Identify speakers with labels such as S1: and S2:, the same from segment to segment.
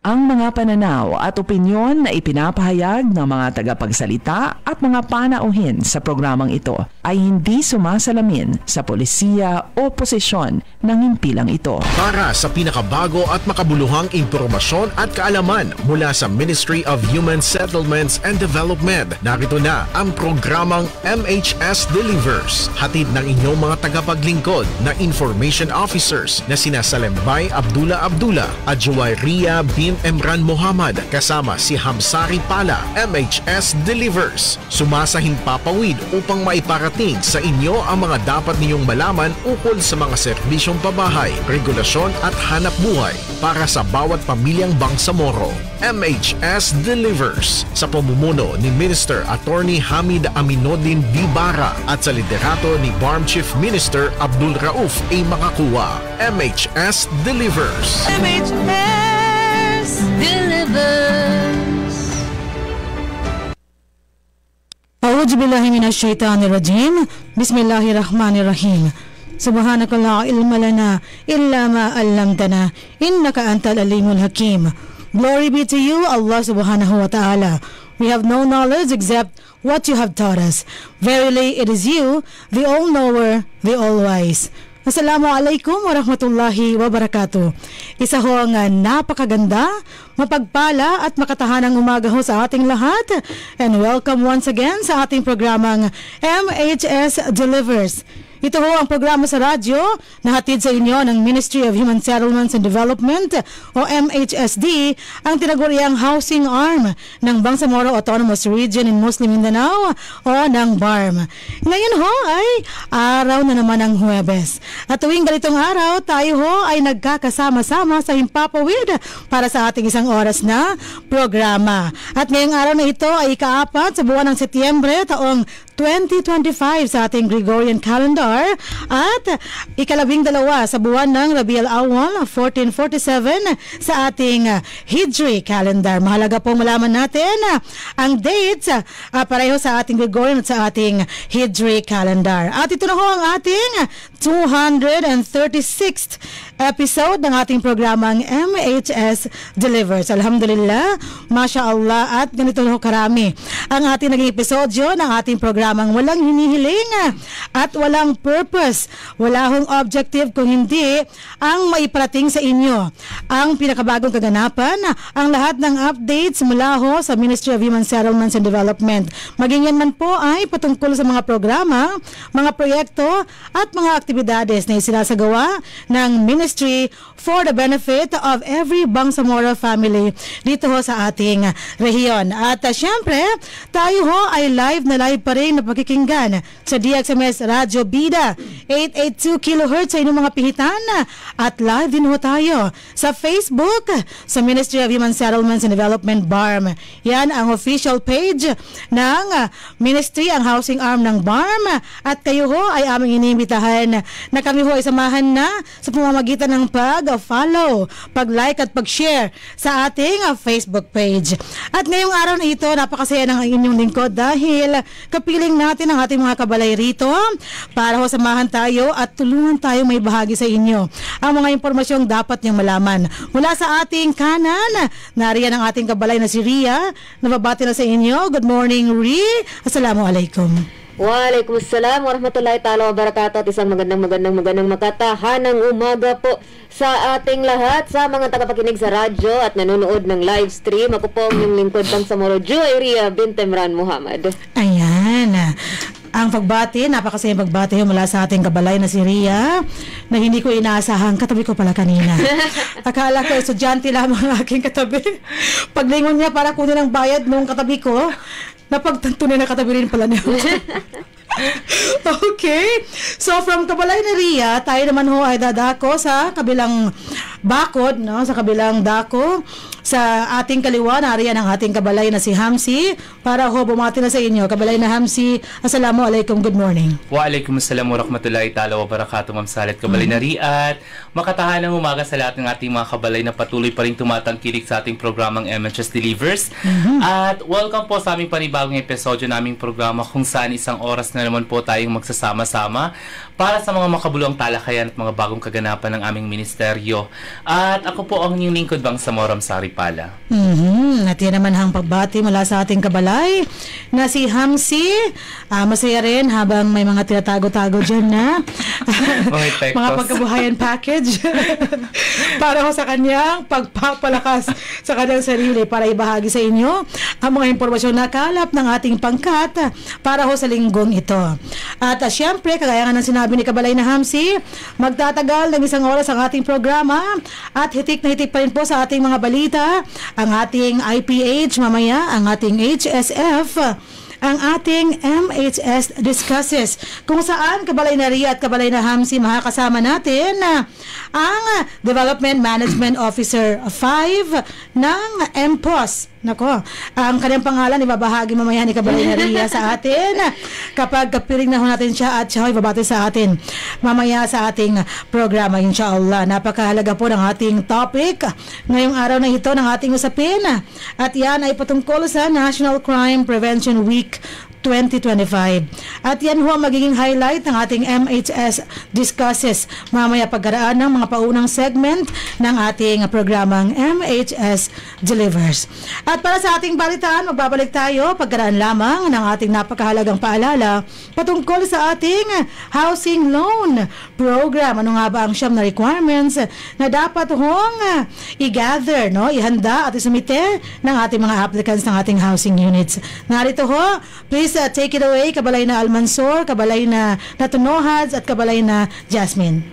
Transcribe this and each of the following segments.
S1: Ang mga pananaw at opinyon na ipinapahayag ng mga tagapagsalita at mga panauhin sa programang ito ay hindi sumasalamin sa polisiya o posisyon ng himpilang ito.
S2: Para sa pinakabago at makabuluhang impormasyon at kaalaman mula sa Ministry of Human Settlements and Development, narito na ang programang MHS Delivers. Hatid ng inyong mga tagapaglingkod na information officers na sina Salembay Abdullah at Juwayriya bin Emran Muhammad kasama si Hamsari Pala. MHS Delivers, sumasahing papawid upang maiparating sa inyo ang mga dapat ninyong malaman ukol sa mga serbisyong pabahay, regulasyon at hanap buhay para sa bawat pamilyang Bangsamoro. MHS Delivers sa pamumuno ni Minister Attorney Hamid Aminuddin Bibara at sa liderato ni BARM Chief Minister Abdul Rauf A. Makakuwa. MHS Delivers.
S3: MHS Delivers. A'udhu billahi minash shaitanir rajim. Bismillahirrahmanirrahim. Subhanaka la ilma lana illa ma 'allamtana innaka antal alimul hakim. Glory be to you, Allah subhanahu wa ta'ala. We have no knowledge except what you have taught us. Verily, it is you, the all-knower, the all-wise. Assalamualaikum warahmatullahi wabarakatuh. Isa ho ang napakaganda, mapagpala at makatahanang umaga ho sa ating lahat. And welcome once again sa ating programang MHS Delivers. Ito ho ang programa sa radyo na hatid sa inyo ng Ministry of Human Settlements and Development o MHSD, ang tinaguriang housing arm ng Bangsamoro Autonomous Region in Muslim Mindanao o ng BARM. Ngayon ho ay araw na naman ng Huwebes. At tuwing ganitong araw, tayo ho ay nagkakasama-sama sa Himpapawid para sa ating isang oras na programa. At ngayong araw na ito ay ika-4 sa buwan ng Setyembre taong 2025 sa ating Gregorian calendar at ika-12 sa buwan ng Rabiul Awwal 1447 sa ating Hijri calendar. Mahalaga pong malaman natin ang dates pareho sa ating Gregorian at sa ating Hijri calendar. At ito na ho ang ating 236th episode ng ating programang MHS Delivers. Alhamdulillah, Masya Allah, at ganito na ho karami ang ating naging episodyo ng ating programang walang hinihiling at walang purpose, wala hong objective kung hindi ang maiparating sa inyo ang pinakabagong kaganapan, ang lahat ng updates mula ho sa Ministry of Human Settlements and Development. Maging yan man po ay patungkol sa mga programa, mga proyekto at mga aktibidades na isinasagawa ng Ministry for the benefit of every Bangsamoro family dito ho sa ating rehiyon. At syempre, tayo ho ay live pa rin na pakikinggan sa DXMS Radio Bida 882 kHz sa inyong mga pihitan at live din ho tayo sa Facebook sa Ministry of Human Settlements and Development BARM. Yan ang official page ng Ministry, ang housing arm ng BARM, at kayo ho ay aming inimbitahan na kami ho ay samahan na sa pamamagitan ng pag-follow, pag-like at pag-share sa ating Facebook page. At ngayong araw na ito, napakasaya ng inyong lingkod dahil kapiling natin ang ating mga kabalay rito para ho samahan tayo at tulungan tayo may bahagi sa inyo ang mga impormasyong dapat niyong malaman. Mula sa ating kanan, nariyan ang ating kabalay na si Ria. Nababati na sa inyo. Good morning, Ria. Assalamualaikum.
S4: Waalaikumsalam warahmatullahi ta'ala wabarakatuh. At isang magandang makatahanang umaga po sa ating lahat, sa mga tagapakinig sa radyo at nanonood ng live stream. Ako po ang inyong lingkod Bangsamoro, Juwayriya bin Emran Muhammad.
S3: Ayan. Ang pagbati, napakasayang pagbati mula sa ating kabalay na si Ria, na hindi ko inaasahan, katabi ko pala kanina. Akala ko estudyante lamang ang aking katabi. Paglingon niya para kunin ang bayad nung katabi ko, napagtantunin na katabi rin pala niya. Okay. So from kabalay ni Ria, tayo naman ho ay dadako sa kabilang bakod, no? Sa kabilang dako. Sa ating kaliwa, nariyan ang ating kabalay na si Hamsi para ho bumati na sa inyo. Kabalay na Hamsi, Assalamualaikum, good morning.
S5: Waalaikumsalam warahmatullahi ta'ala wabarakatuh, Ma'am Salit. Kabalay na Riat, makatahanang umaga sa lahat ng ating mga kabalay na patuloy pa rin tumatangkilik sa ating programang MHS Delivers. At welcome po sa aming panibagong episodyo naming programa kung saan isang oras na naman po tayong magsasama-sama para sa mga makabuluhang talakayan at mga bagong kaganapan ng aming ministeryo. At ako po ang inyong lingkod bang Samoram Saripala.
S3: At yan naman ang pagbati mula sa ating kabalay na si Hamsi. Masaya rin habang may mga tinatago-tago dyan na mga pagkabuhayan package para ho sa kanyang pagpapalakas sa kanyang sarili para ibahagi sa inyo ang mga impormasyon na kalap ng ating pangkat para ho sa linggong ito. At syempre, kagaya nga ng sinabi ni kabalay na Hamsi, magtatagal ng 1 oras ang ating programa at hitik na hitik pa rin po sa ating mga balita, ang ating IPH mamaya, ang ating HSF, ang ating MHS Discusses, kung saan kabalay na Ria at kabalay na Hamsi makakasama natin ang Development Management Officer 5 ng MPOS. Nako, ang kanyang pangalan ibabahagi mamaya ni kabalay na Ria sa atin kapag kapiling na ho natin siya at siya ibabati sa atin mamaya sa ating programa, inshallah. Napakahalaga po ng ating topic ngayong araw na ito ng ating usapin at yan ay patungkol sa National Crime Prevention Week 2025. At yan ho ang magiging highlight ng ating MHS Discusses mamaya pagkaraan ng mga paunang segment ng ating programang MHS Delivers. At para sa ating balitaan, magbabalik tayo pagkaraan lamang ng ating napakahalagang paalala patungkol sa ating housing loan program. Ano nga ba ang siyam na requirements na dapat hong i-gather, ihanda at isumite ng ating mga applicants ng ating housing units. Narito ho, please take it away, kabalay na Almansor, kabalay na Tunohads at kabalay na Jasmine.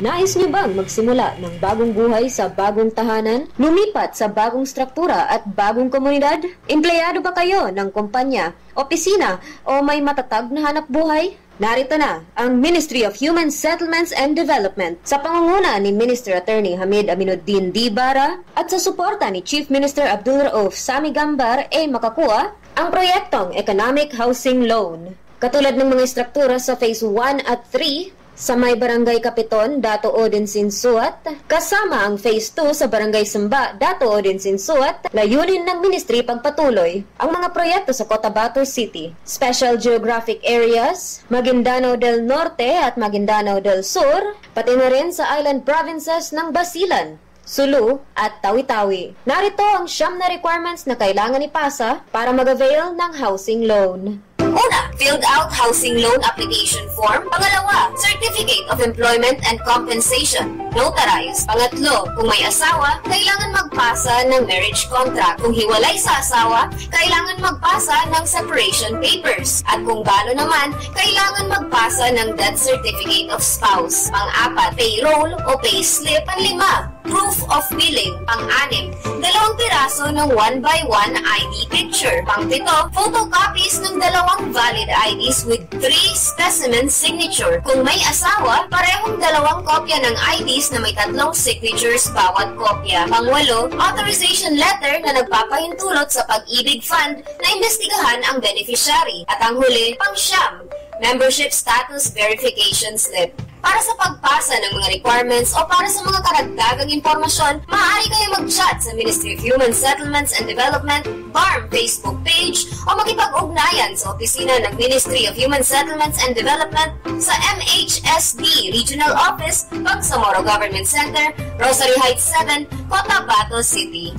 S4: Nais niyo bang magsimula ng bagong buhay sa bagong tahanan? Lumipat sa bagong struktura at bagong komunidad? Empleyado ba kayo ng kumpanya, opisina o may matatag na hanap buhay? Narito na ang Ministry of Human Settlements and Development sa pangunguna ni Minister Attorney Hamid Aminuddin Dibara at sa suporta ni Chief Minister Abdul Rauf Sami Gambar makakuha ang proyektong Economic Housing Loan. Katulad ng mga struktura sa Phase 1 at 3 sa may Barangay Kapiton, Dato Odin Sinsuat, kasama ang Phase 2 sa Barangay Samba, Dato Odin Sinsuat, layunin ng Ministry pagpatuloy ang mga proyekto sa Cotabato City, Special Geographic Areas, Maguindanao del Norte at Maguindanao del Sur, pati na rin sa island provinces ng Basilan, Sulu at Tawi-Tawi. Narito ang 9 na requirements na kailangan ipasa para mag-avail ng housing loan. Una, filled out housing loan application form. Pangalawa, certificate of employment and compensation. Notarize. Pangatlo, kung may asawa, kailangan magpasa ng marriage contract. Kung hiwalay sa asawa, kailangan magpasa ng separation papers. At kung galo naman, kailangan magpasa ng death certificate of spouse. Pang-apat, payroll o payslip. Pang-lima, proof of billing. Pang-anim, 2 piraso ng 1x1 ID picture. Pang-pito, photocopies ng 2 valid IDs with 3 specimen signature. Kung may asawa, parehong 2 kopya ng IDs na may 3 signatures bawat kopya. Pang-walo, authorization letter na nagpapahintulot sa Pag-ibig Fund na imbestigahan ang beneficiary. At ang huli, pang-siyam, membership status verification slip. Para sa pagpasa ng mga requirements o para sa mga karagdagang impormasyon, maaari kayo mag-chat sa Ministry of Human Settlements and Development, BARM Facebook page o makipag-ugnayan sa opisina ng Ministry of Human Settlements and Development sa MHSD Regional Office, Bangsamoro Government Center, Rosary Heights 7, Cotabato City.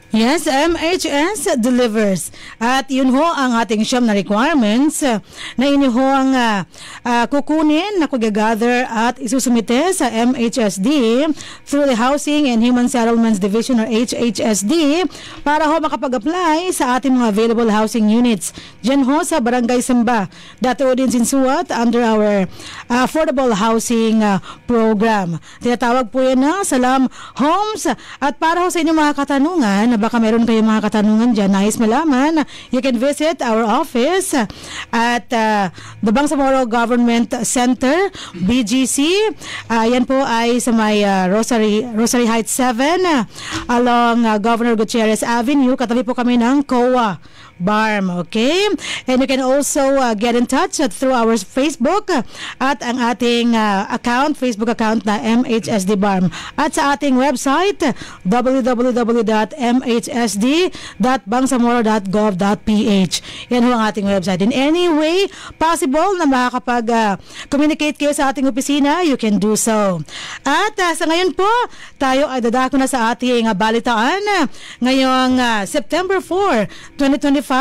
S3: Yes, MHS Delivers. At yun ho ang ating siyam na requirements na inyo ho ang kukunin na kugagather at isusumite sa MHSD through the Housing and Human Settlements Division or HHSD para ho makapag-apply sa ating mga available housing units. Diyan ho sa Barangay Samba, Dato Odin Sinsuat under our affordable housing program. Tinatawag po yan na Salam Homes. At para ho sa inyong mga katanungan na baka meron kayong mga katanungan dyan, nais malaman, you can visit our office at the Bangsamoro Government Center, BGC. Yan po ay sa may Rosary Heights 7 along Governor Gutierrez Avenue. Katabi po kami ng COA BARM, okay? And you can also get in touch through our Facebook at ang ating Facebook account na MHSD BARM. At sa ating website, www.mhsd.bangsamoro.gov.ph. Yan ho ang ating website. In any way possible na makakapag-communicate kayo sa ating opisina, you can do so. At sa ngayon po, tayo ay dadako na sa ating balitaan ngayong September 4, 2025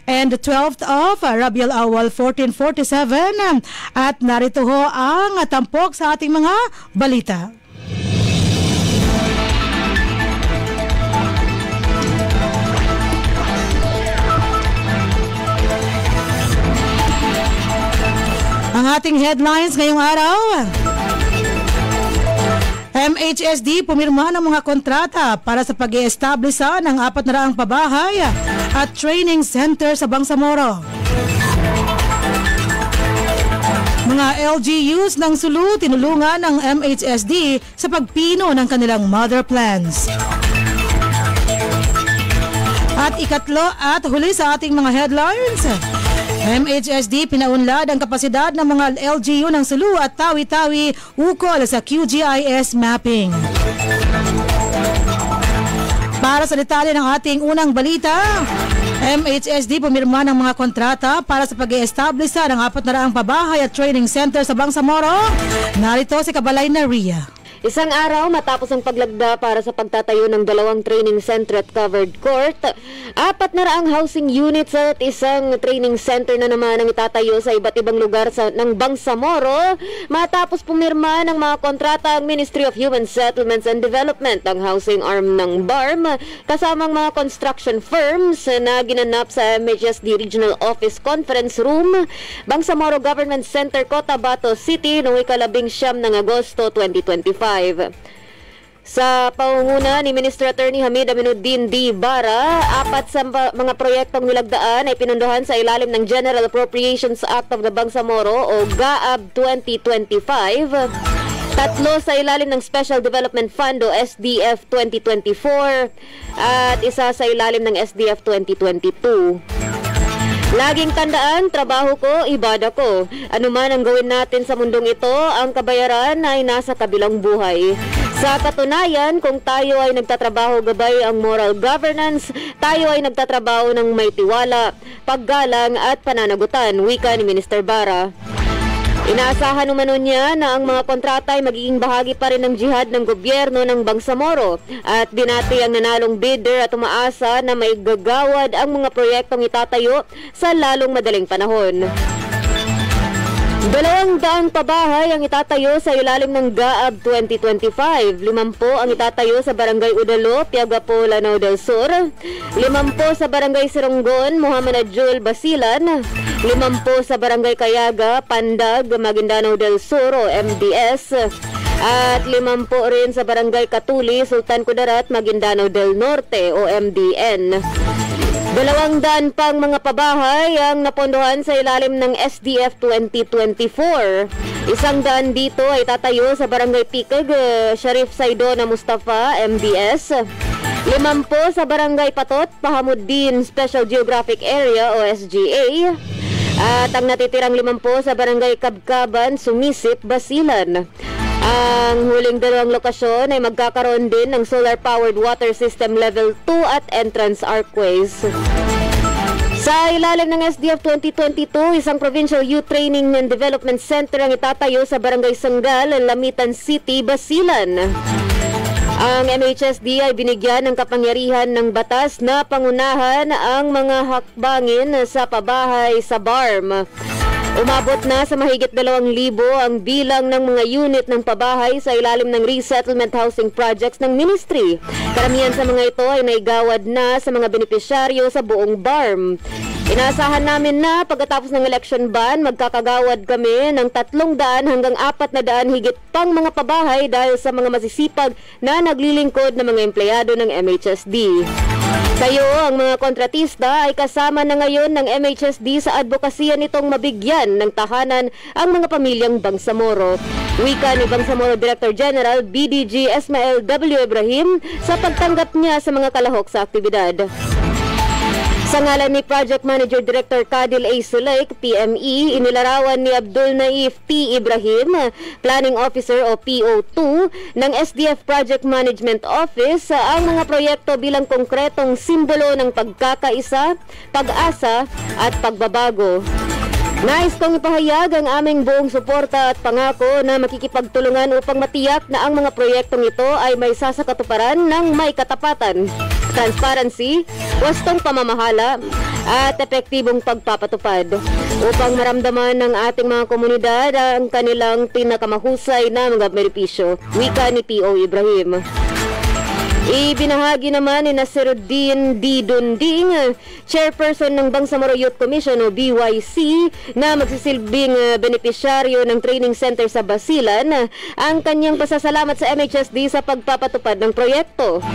S3: and the 12th of Rabiul Awal 1447 at narito ho ang tampok sa ating mga balita. Ang ating headlines ngayong araw: MHSD pumirma ng mga kontrata para sa pag-i-establisa ng 400 pabahay at training center sa Bangsamoro. Mga LGUs ng Sulu tinulungan ng MHSD sa pagpino ng kanilang mother plans. At ikatlo at huli sa ating mga headlines, MHSD pinaunlad ang kapasidad ng mga LGU ng Sulu at Tawi-Tawi ukol sa QGIS mapping. Para sa detalye ng ating unang balita, MHSD pumirma ng mga kontrata para sa pag-i-establisa ng 400 pabahay at training center sa Bangsamoro. Narito si Kabalay na Ria.
S4: Isang araw matapos ang paglagda para sa pagtatayo ng 2 training center at covered court, 400 housing units at isang training center na naman ang itatayo sa iba't ibang lugar ng Bangsamoro matapos pumirma ng mga kontrata ang Ministry of Human Settlements and Development, ang housing arm ng BARM, kasamang mga construction firms na ginanap sa MHSD Regional Office Conference Room, Bangsamoro Government Center, Cotabato City noong 19 ng Agosto 2025. Sa pangunguna ni Minister Attorney Hamid Aminuddin D. Bara, 4 sa mga proyektong nilagdaan ay pinunduhan sa ilalim ng General Appropriations Act of the Bangsamoro o GAAB 2025, 3 sa ilalim ng Special Development Fund o SDF 2024 at 1 sa ilalim ng SDF 2022. Laging tandaan, trabaho ko, ibada ko. Ano man ang gawin natin sa mundong ito, ang kabayaran ay nasa kabilang buhay. Sa katunayan, kung tayo ay nagtatrabaho gabay ang moral governance, tayo ay nagtatrabaho ng may tiwala, paggalang at pananagutan, wika ni Minister Bara. Inaasahan umano niya na ang mga kontrata ay magiging bahagi pa rin ng jihad ng gobyerno ng Bangsamoro at binati ang nanalong bidder at umaasa na may gagawad ang mga proyektong itatayo sa lalong madaling panahon. 200 pabahay ang itatayo sa ilalim ng GAAB 2025. 50 ang itatayo sa Barangay Udalo, Piagapo, Lanao del Sur. 50 sa Barangay Sironggon, Muhammad Ajul, Basilan. 50 sa Barangay Kayaga, Pandag, Maguindanao del Sur o MDS. At 50 rin sa Barangay Katuli, Sultan Kudarat, Maguindanao del Norte o MDN. 200 pang mga pabahay ang napondohan sa ilalim ng SDF 2024. 100 dito ay tatayo sa Barangay Pikag, Sharif Saidona Mustafa, MDS. 50 sa Barangay Patot, Pahamuddin Special Geographic Area o SGA. At ang natitirang 50 sa Barangay Kabkaban, Sumisip, Basilan. Ang huling 2 lokasyon ay magkakaroon din ng solar-powered water system level 2 at entrance archways. Sa ilalim ng SDF 2022, isang Provincial Youth Training and Development Center ang itatayo sa Barangay Sanggal, Lamitan City, Basilan. Ang MHSD ay binigyan ng kapangyarihan ng batas na pangunahan ang mga hakbangin sa pabahay sa BARM. Umabot na sa mahigit 2,000 ang bilang ng mga unit ng pabahay sa ilalim ng resettlement housing projects ng ministry. Karamihan sa mga ito ay naigawad na sa mga benepisyaryo sa buong BARM. Inaasahan namin na pagkatapos ng election ban, magkakagawad kami ng 300 hanggang 400 higit pang mga pabahay dahil sa mga masisipag na naglilingkod na mga empleyado ng MHSD. Kayo, ang mga kontratista, ay kasama na ngayon ng MHSD sa advokasya nitong mabigyan ng tahanan ang mga pamilyang Bangsamoro. Wika ni Bangsamoro Director General BDG Ismael W. Ibrahim sa pagtanggap niya sa mga kalahok sa aktibidad. Sa ngalan ni Project Manager Director Kadil A. Sulek, PME, inilarawan ni Abdul Naif T. Ibrahim, Planning Officer o PO2 ng SDF Project Management Office ang mga proyekto bilang konkretong simbolo ng pagkakaisa, pag-asa at pagbabago. Nais kong ipahayag ang aming buong suporta at pangako na makikipagtulungan upang matiyak na ang mga proyektong ito ay may sasakatuparan ng may katapatan, transparency, wastong pamamahala at epektibong pagpapatupad upang maramdaman ng ating mga komunidad ang kanilang pinakamahusay na mga benepisyo. Wika ni P.O. Ibrahim. Ibinahagi naman ni Nasiruddin D. Dunding, Chairperson ng Bangsamoro Youth Commission o BYC, na magsisilbing benepisyaryo ng training center sa Basilan, ang kanyang pasasalamat sa MHSD sa pagpapatupad ng proyekto.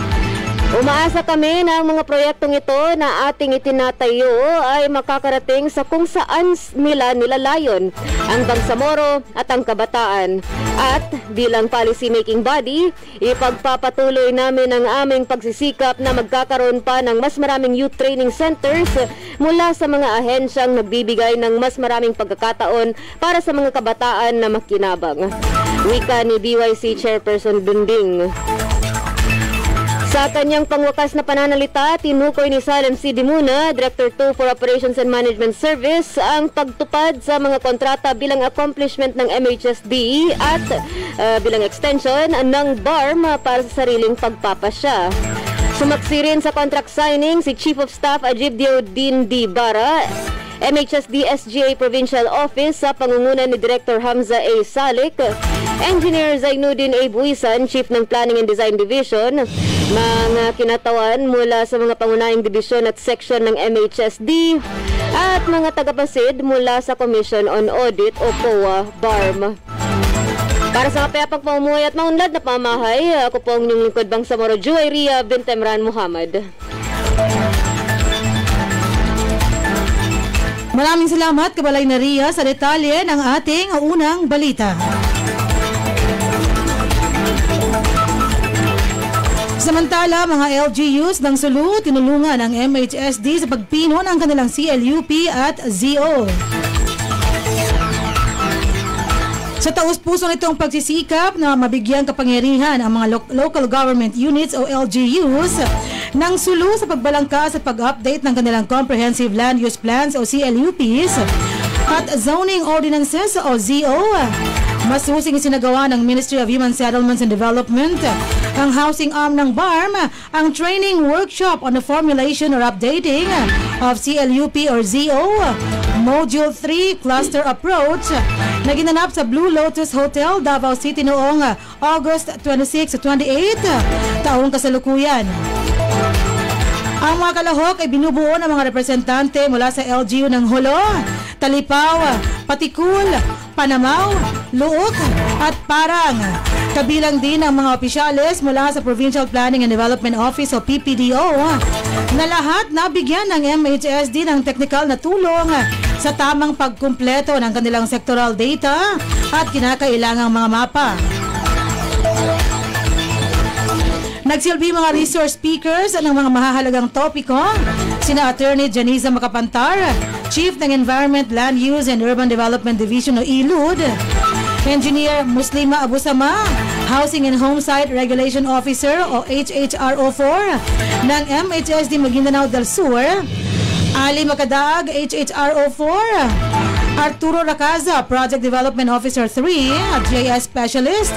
S4: Umaasa kami na ang mga proyektong ito na ating itinatayo ay makakarating sa kung saan nila nilalayon ang Bangsamoro at ang kabataan. At bilang policy-making body, ipagpapatuloy namin ang aming pagsisikap na magkakaroon pa ng mas maraming youth training centers mula sa mga ahensyang nagbibigay ng mas maraming pagkakataon para sa mga kabataan na makinabang. Wika ni BYC Chairperson Dunding. Sa kanyang pangwakas na pananalita, tinukoy ni Salem C. Dimuna, Director 2 for Operations and Management Service, ang pagtupad sa mga kontrata bilang accomplishment ng MHSD at bilang extension ng BARM para sa sariling pagpapasya. Sumaksi rin sa contract signing si Chief of Staff Ajib Diodin D. Bara, MHSD SGA Provincial Office sa pangunguna ni Director Hamza A. Salik, Engineer Zainuddin A. Buisan, Chief ng Planning and Design Division, mga kinatawan mula sa mga pangunahing dibisyon at section ng MHSD, at mga tagapasid mula sa Commission on Audit o COA BARM. Para sa kapayapang pamumuhay at maunlad na pamahay, ako po ang inyong lingkod Bangsamoro Juwayria bint Emran Muhammad.
S3: Maraming salamat, Kabalay Naria, sa detalye ng ating unang balita. Samantala, mga LGUs ng Sulu tinulungan ang MHSD sa pagpino ng kanilang CLUP at ZO. Sa taus-puso nitong pagsisikap na mabigyang kapangyarihan ang mga local government units o LGUs ng Sulu sa pagbalangkas at pag-update ng kanilang Comprehensive Land Use Plans o CLUPs at Zoning Ordinances o ZO. Masusing isinagawa ng Ministry of Human Settlements and Development, ang housing arm ng BARM, ang training workshop on the formulation or updating of CLUP or ZO Module 3 Cluster Approach na ginanap sa Blue Lotus Hotel, Davao City noong August 26-28, taong kasalukuyan. Ang mga kalahok ay binubuo ng mga representante mula sa LGU ng Holo, Talipaw, Patikul, Panamaw, Luok at Parang. Kabilang din ang mga opisyales mula sa Provincial Planning and Development Office o PPDO na lahat nabigyan ng MHSD ng teknikal na tulong sa tamang pagkumpleto ng kanilang sectoral data at kinakailangang mga mapa. Nagsilbi mga resource speakers ng mga mahahalagang topiko, sina Attorney Janiza Macapantar, Chief ng Environment, Land Use and Urban Development Division o ILUD, Engineer Muslima Abusama, Housing and Homesite Regulation Officer o HHRO4 ng MHSD Maguindanao del Sur, Ali Macadaag, HHRO4, Arturo Racaza, Project Development Officer 3 at JS Specialist,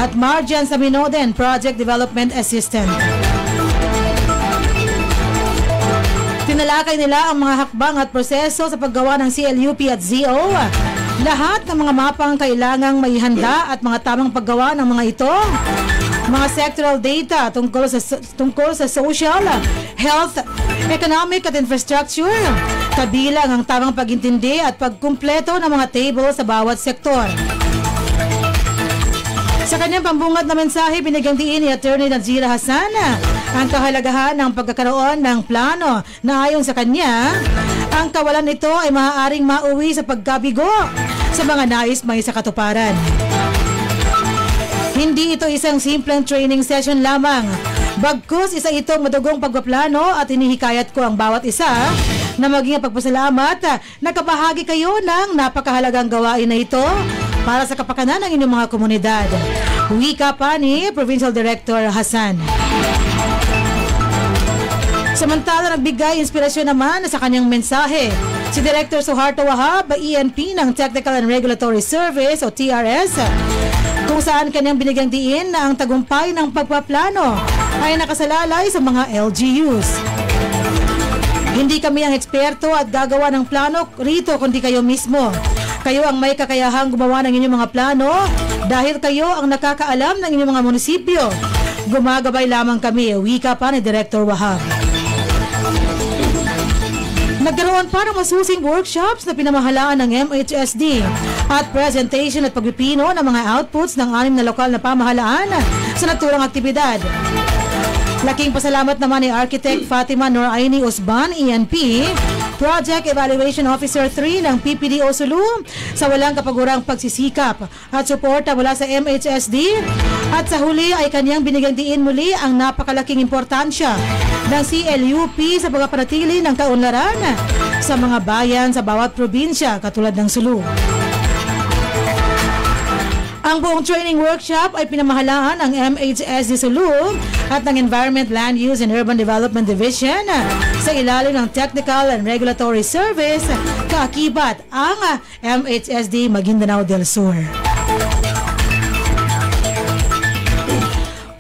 S3: at Marjan Sabinoden, Project Development Assistant. Tinalakay nila ang mga hakbang at proseso sa paggawa ng CLUP at ZO. Lahat ng mga mapang kailangang maihanda at mga tamang paggawa ng mga ito. Mga sectoral data tungkol sa social, health, economic at infrastructure. Kabilang ang tamang pag-intindi at pagkumpleto ng mga table sa bawat sektor. Sa kanyang pambungad na mensahe, binigyang diin ni Attorney Nazira Hassan ang kahalagahan ng pagkakaroon ng plano na ayon sa kanya, ang kawalan nito ay maaaring mauwi sa pagkabigo sa mga nais may sa katuparan. Hindi ito isang simpleng training session lamang. Bagkus isa itong madugong pagpaplano at hinihikayat ko ang bawat isa na maging pagpasalamat na kabahagi kayo ng napakahalagang gawain na ito para sa kapakanan ng inyong mga komunidad. Wika pa ni Provincial Director Hassan. Samantala, nagbigay inspirasyon naman sa kanyang mensahe si Director Suharto Wahab, ENP ng Technical and Regulatory Service o TRS, kung saan kanyang binigyang diin na ang tagumpay ng pagpaplano ay nakasalalay sa mga LGUs. Hindi kami ang eksperto at gagawa ng plano rito kundi kayo mismo. Kayo ang may kakayahang gumawa ng inyong mga plano dahil kayo ang nakakaalam ng inyong mga munisipyo. Gumagabay lamang kami, wika pa ni Director Wahab. Nagkaroon pa ng masusing workshops na pinamahalaan ng MHSD at presentation at pagpipino ng mga outputs ng 6 na lokal na pamahalaan sa naturang aktibidad. Laking pasalamat naman ni Architect Fatima Noraini Osban, ENP, Project Evaluation Officer 3 ng PPDO Sulu sa walang kapagurang pagsisikap at suporta mula sa MHSD, at sa huli ay kanyang binigyang diin muli ang napakalaking importansya ng CLUP sa pagpapanatili ng kaunlaran sa mga bayan sa bawat probinsya katulad ng Sulu. Ang buong training workshop ay pinamahalaan ng MHSD Sulu at ng Environment, Land Use and Urban Development Division sa ilalim ng Technical and Regulatory Service, kaakibat ang MHSD Maguindanao del Sur.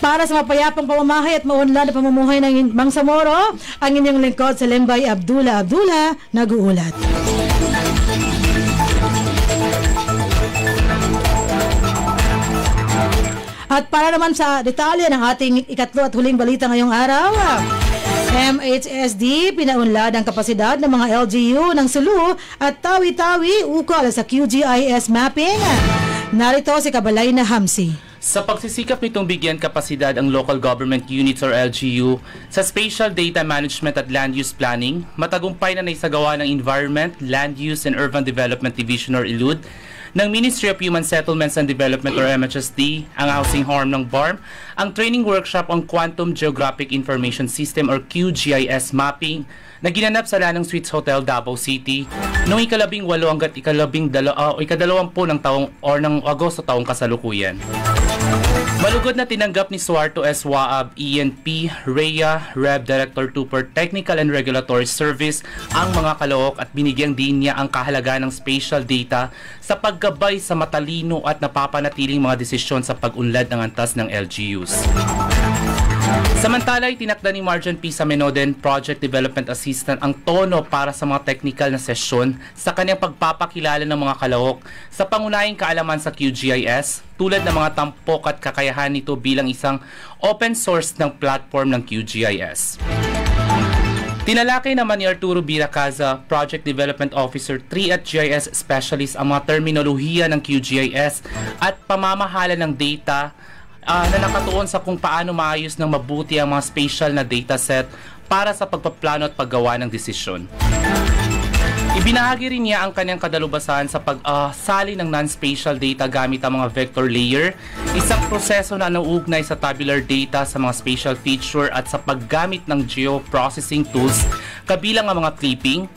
S3: Para sa mapayapang pamamahay at maunlad na pamumuhay ng Bangsamoro, ang inyong lingkod sa Lembay Abdullah nag-uulat. At para naman sa detalye ng ating ikatlo at huling balita ngayong araw, MHSD pinaunlad ang kapasidad ng mga LGU ng Sulu at Tawi-Tawi ukol sa QGIS mapping. Narito si Kabalay na Hamsi.
S5: Sa pagsisikap nitong bigyan kapasidad ang local government units or LGU sa spatial data management at land use planning, matagumpay na naisagawa ng Environment, Land Use and Urban Development Division or ILUD ng Ministry of Human Settlements and Development or MHSD, ang housing arm ng BARM, ang training workshop on Quantum Geographic Information System or QGIS mapping na ginanap sa Lanang Suites Hotel, Davao City noong ika-18 hanggat ika-20 ng taong or ng Agosto taong kasalukuyan. Malugod na tinanggap ni Suharto S. Waab, ENP, REA, Reb Director 2 for Technical and Regulatory Service ang mga kalook at binigyang din niya ang kahalagahan ng spatial data sa paggabay sa matalino at napapanatiling mga desisyon sa pag-unlad ng antas ng LGUs. Samantala, itinakda ni Marjan P. Samenoden, Project Development Assistant, ang tono para sa mga technical na sesyon sa kanyang pagpapakilala ng mga kalahok sa pangunahing kaalaman sa QGIS, tulad ng mga tampok at kakayahan nito bilang isang open source ng platform ng QGIS. Tinalakay naman ni Arturo Biracaza, Project Development Officer 3 at GIS Specialist, ang mga terminolohiya ng QGIS at pamamahala ng data na nakatuon sa kung paano maayos ng mabuti ang mga spatial na dataset para sa pagpaplano at paggawa ng desisyon. Ibinahagi rin niya ang kanyang kadalubasan sa pagsali ng non-spatial data gamit ang mga vector layer, isang proseso na nauugnay sa tabular data sa mga spatial feature at sa paggamit ng geoprocessing tools kabilang ang mga clipping,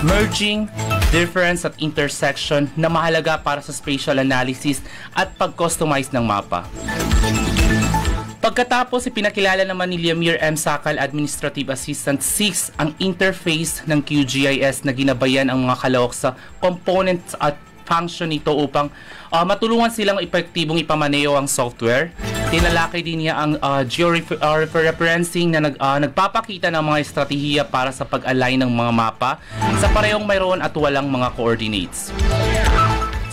S5: merging, difference at intersection na mahalaga para sa spatial analysis at pag-customize ng mapa. Pagkatapos, ipinakilala naman ni Liamir M. Sakal, Administrative Assistant 6, ang interface ng QGIS na ginabayan ang mga kalahok sa components at function nito upang matulungan silang epektibong ipamaneo ang software. Tinalakay din niya ang georeferencing na nagpapakita ng mga estratehiya para sa pag-align ng mga mapa sa parehong mayroon at walang mga coordinates.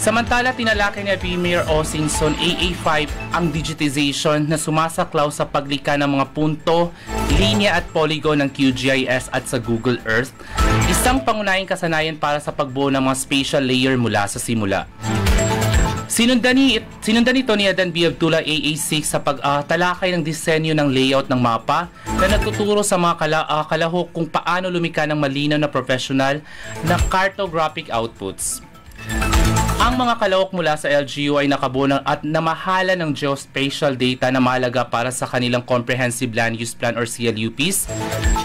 S5: Samantala, tinalakay ni Premier Osingson AA5 ang digitization na sumasaklaw sa paglikha ng mga punto, linya at polygon ng QGIS at sa Google Earth, isang pangunahing kasanayan para sa pagbuo ng mga spatial layer mula sa simula. Sinundan ito ni Adan B. Abdullah AA6 sa pagtalakay ng disenyo ng layout ng mapa na nagtuturo sa mga kalahok kung paano lumikha ng malinaw na professional na cartographic outputs. Ang mga kalahok mula sa LGU ay nakabuo at namahala ng geospatial data na mahalaga para sa kanilang Comprehensive Land Use Plan or CLUPs,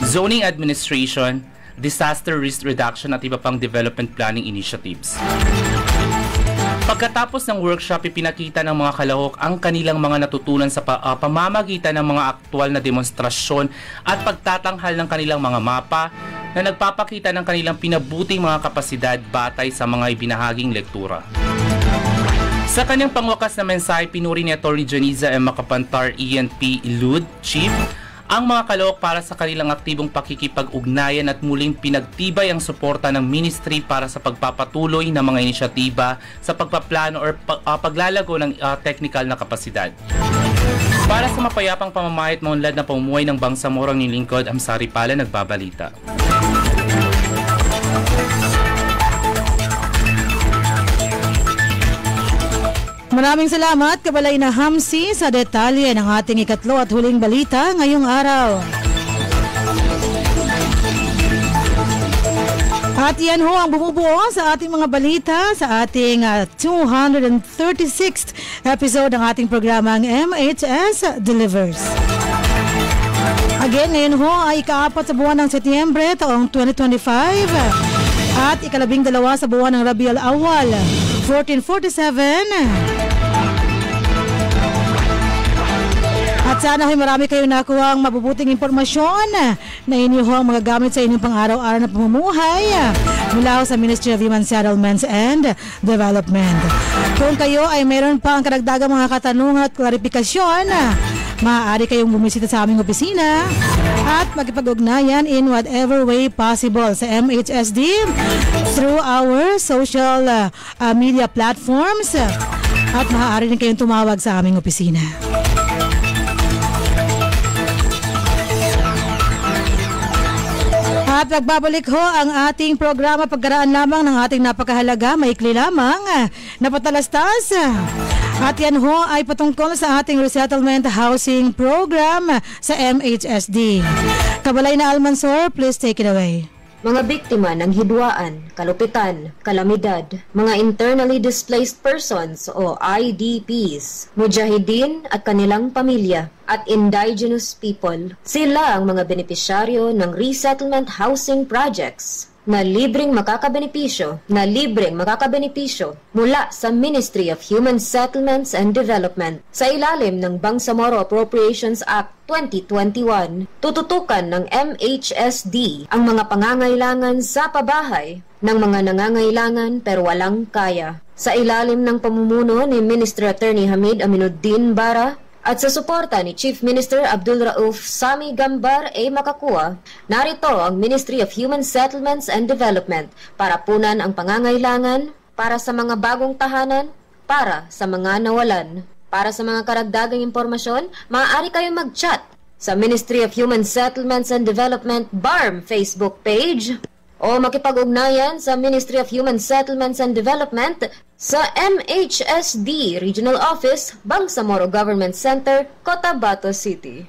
S5: zoning administration, disaster risk reduction at iba pang development planning initiatives. Pagkatapos ng workshop, ipinakita ng mga kalahok ang kanilang mga natutunan sa pamamagitan ng mga aktwal na demonstrasyon at pagtatanghal ng kanilang mga mapa na nagpapakita ng kanilang pinabuting mga kapasidad batay sa mga ibinahaging lektura. Sa kanyang pangwakas na mensahe, pinuri ni Atty. Janiza M. Macapantar, ENP LUD Chief, ang mga kalahok para sa kanilang aktibong pakikipag-ugnayan at muling pinagtibay ang suporta ng ministry para sa pagpapatuloy ng mga inisyatiba sa pagpaplano o paglalago ng technical na kapasidad. Para sa mapayapang pamamahit maunlad na pamumuhay ng Bangsamoro ni Lingkod, Amsari Pala nagbabalita.
S3: Maraming salamat, Kabalay na Hamsi, sa detalye ng ating ikatlo at huling balita ngayong araw. At yan ho ang bumubuo sa ating mga balita sa ating 236th episode ng ating programang MHS Delivers. Again, ngayon ho ay ika-4 sa buwan ng Setyembre taong 2025 at ika-12 sa buwan ng Rabiul Awwal 1447. At sana ay marami kayong nakuha ang mabubuting impormasyon na inyo ang magagamit sa inyong pang-araw-araw na pamumuhay mula sa Ministry of Human Settlements and Development. Kung kayo ay mayroon pa ang karagdagang mga katanungan at klarifikasyon, maaari kayong bumisita sa aming opisina at magkipag-ugnayan in whatever way possible sa MHSD through our social media platforms at maaari rin kayong tumawag sa aming opisina. At nagbabalik ho ang ating programa pagkaraan lamang ng ating napakahalaga, maikli lamang na patalastas. At yan ho ay patungkol sa ating resettlement housing program sa MHSD. Kabalay na Almansor, please take it away.
S4: Mga biktima ng hidwaan, kalupitan, kalamidad, mga internally displaced persons o IDPs, mujahideen at kanilang pamilya, at indigenous people, sila ang mga benepisyaryo ng resettlement housing projects na libreng makakabenepisyo mula sa Ministry of Human Settlements and Development sa ilalim ng Bangsamoro Appropriations Act 2021. Tututukan ng MHSD ang mga pangangailangan sa pabahay ng mga nangangailangan pero walang kaya. Sa ilalim ng pamumuno ni Minister Attorney Hamid Aminuddin Bara at sa suporta ni Chief Minister Abdul Rauf Sami Gambar A. Makakua, narito ang Ministry of Human Settlements and Development para punan ang pangangailangan para sa mga bagong tahanan, para sa mga nawalan. Para sa mga karagdagang impormasyon, maaari kayong mag-chat sa Ministry of Human Settlements and Development BARM Facebook page o makipag-ugnayan sa Ministry of Human Settlements and Development sa MHSD Regional Office, Bangsamoro Government Center, Cotabato City.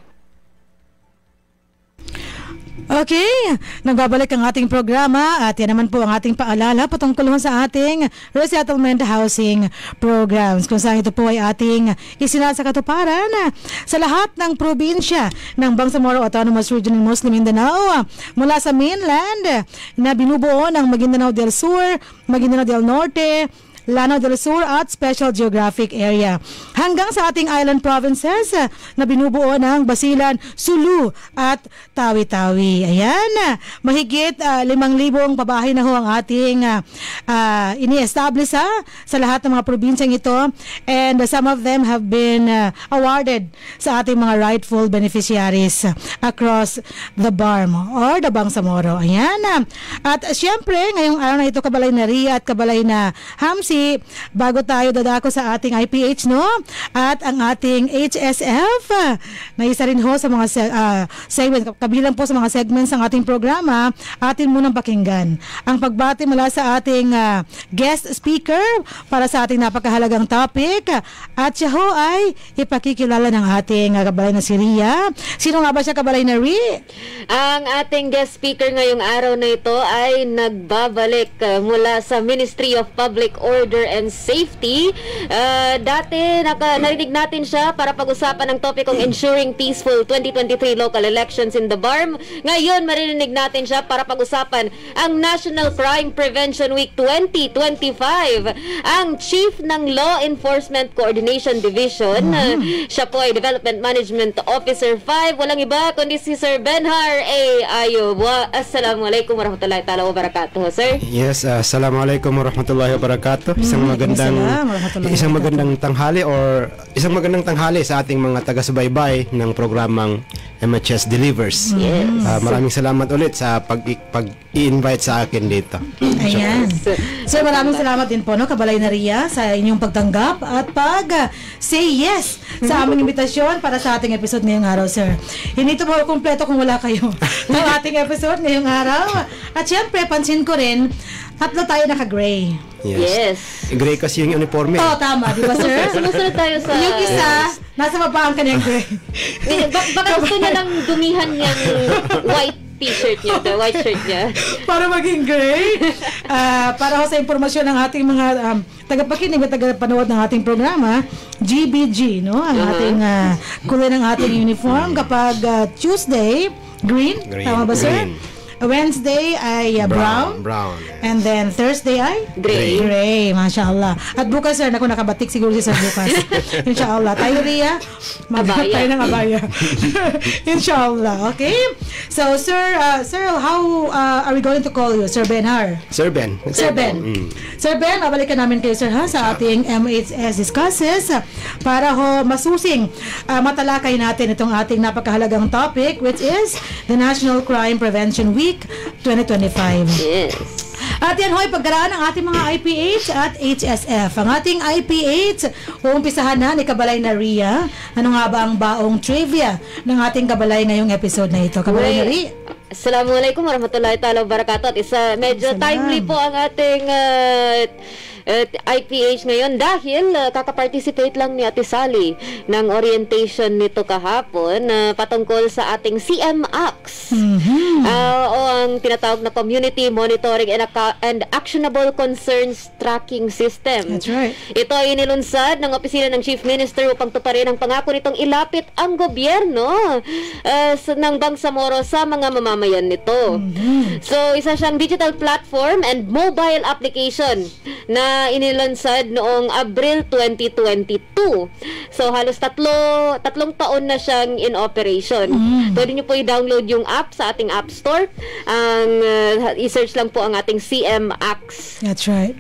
S3: Okay, nagbabalik ang ating programa at yan naman po ang ating paalala patungkol sa ating resettlement housing programs kung saan ito po ay ating isinasa katuparan sa lahat ng probinsya ng Bangsamoro Autonomous Region ng Muslim Mindanao mula sa mainland na binubuo ng Maguindanao del Sur, Maguindanao del Norte, Lanao del Sur at Special Geographic Area. Hanggang sa ating island provinces na binubuo ng Basilan, Sulu at Tawi-Tawi. Ayan, mahigit 5,000 pabahay na ho ang ating ini-establish sa lahat ng mga probinsyang ito, and some of them have been awarded sa ating mga rightful beneficiaries across the BARM or the Bangsamoro. Ayan. At syempre, ngayong araw na ito, kabalay na Ria at kabalay na Hamsi, bago tayo dadako sa ating IPH, no? At ang ating HSF, na isa rin ho sa mga segment, kabilang po sa mga segments ng ating programa, atin munang pakinggan ang pagbati mula sa ating guest speaker para sa ating napakahalagang topic, at siya ho ay ipakikilala ng ating kabalay na si Ria. Sino nga ba siya, kabalay na Ri?
S4: Ang ating guest speaker ngayong araw na ito ay nagbabalik mula sa Ministry of Public Order and Safety. Dati narinig natin siya para pag-usapan ang topic ng ensuring peaceful 2023 local elections in the BARM. Ngayon marinig natin siya para pag-usapan ang National Crime Prevention Week 2025. Ang Chief ng Law Enforcement Coordination Division. Siya po ay Development Management Officer 5. Walang iba kundi si Sir Benhar A. Ayub. Assalamualaikum warahmatullahi ta'ala wabarakatuh, sir.
S6: Yes, assalamualaikum warahmatullahi wabarakatuh. Isang magandang tanghali sa ating mga taga-subaybay ng programang MHS Delivers.
S4: Yes.
S6: Maraming salamat ulit sa pag-i-invite sa akin dito.
S3: Ayan. Sir, maraming salamat din po, no, kabalay na Ria, sa inyong pagtanggap at say yes sa aming imbitasyon para sa ating episode ngayong araw, sir. Hindi ito po kumpleto kung wala kayo ng ating episode ngayong araw. At syempre, pansin ko rin, tatlo tayo naka-gray.
S4: Yes.
S6: Gray kasi yung uniforme.
S3: Oo, tama. Di ba, sir?
S4: Sumusunod tayo sa...
S3: Yung isa, nasa baba ang kanyang gray.
S4: Baka gusto niya lang dumihan niyang white t-shirt niya, the white shirt niya.
S3: Para maging gray. Para ho sa impormasyon ng ating mga tagapakinig at tagapanood ng ating programa, GBG, no? Ang ating kulay ng ating uniform kapag Tuesday, green. Tama ba, sir? Wednesday ay brown. And then Thursday ay gray. Mashallah. At bukas, sir, nakabatik siguro si Sir bukas. Inshallah. Tayo, Ria, maghanap tayo ng abaya. Inshallah. Okay? So, sir, how are we going to call you? Sir Benhar?
S6: Sir Ben.
S3: Sir Ben. Sir Ben, babalikan namin kayo, sir, sa ating MHS Discusses para ho masusing matalakay natin itong ating napakahalagang topic, which is the National Crime Prevention Week 2025.
S4: Yes.
S3: At yan ho'y pagkaraan ng ating mga IPH at HSF. Ang ating IPH, uumpisahan na ni Kabalay na Ria. Ano nga ba ang baong trivia ng ating Kabalay ngayong episode na ito? Kabalay na Ria.
S4: Assalamualaikum warahmatullahi ta'ala wabarakatuh. At medyo timely po ang ating IPH ngayon dahil kakaparticipate lang ni Ate Sally ng orientation nito kahapon patungkol sa ating CMAX o ang tinatawag na Community Monitoring and Actionable Concerns Tracking System.
S3: That's right.
S4: Ito ay inilunsad ng Opisina ng Chief Minister upang tuparin ang pangako nitong ilapit ang gobyerno ng Bangsamoro sa mga mamamayan nito. So, isa siyang digital platform and mobile application na inilunsad noong Abril 2022. So, halos tatlong taon na siyang in operation. Pwede niyo po i-download yung app sa ating App Store. I-search lang po ang ating CMAX.
S3: That's right.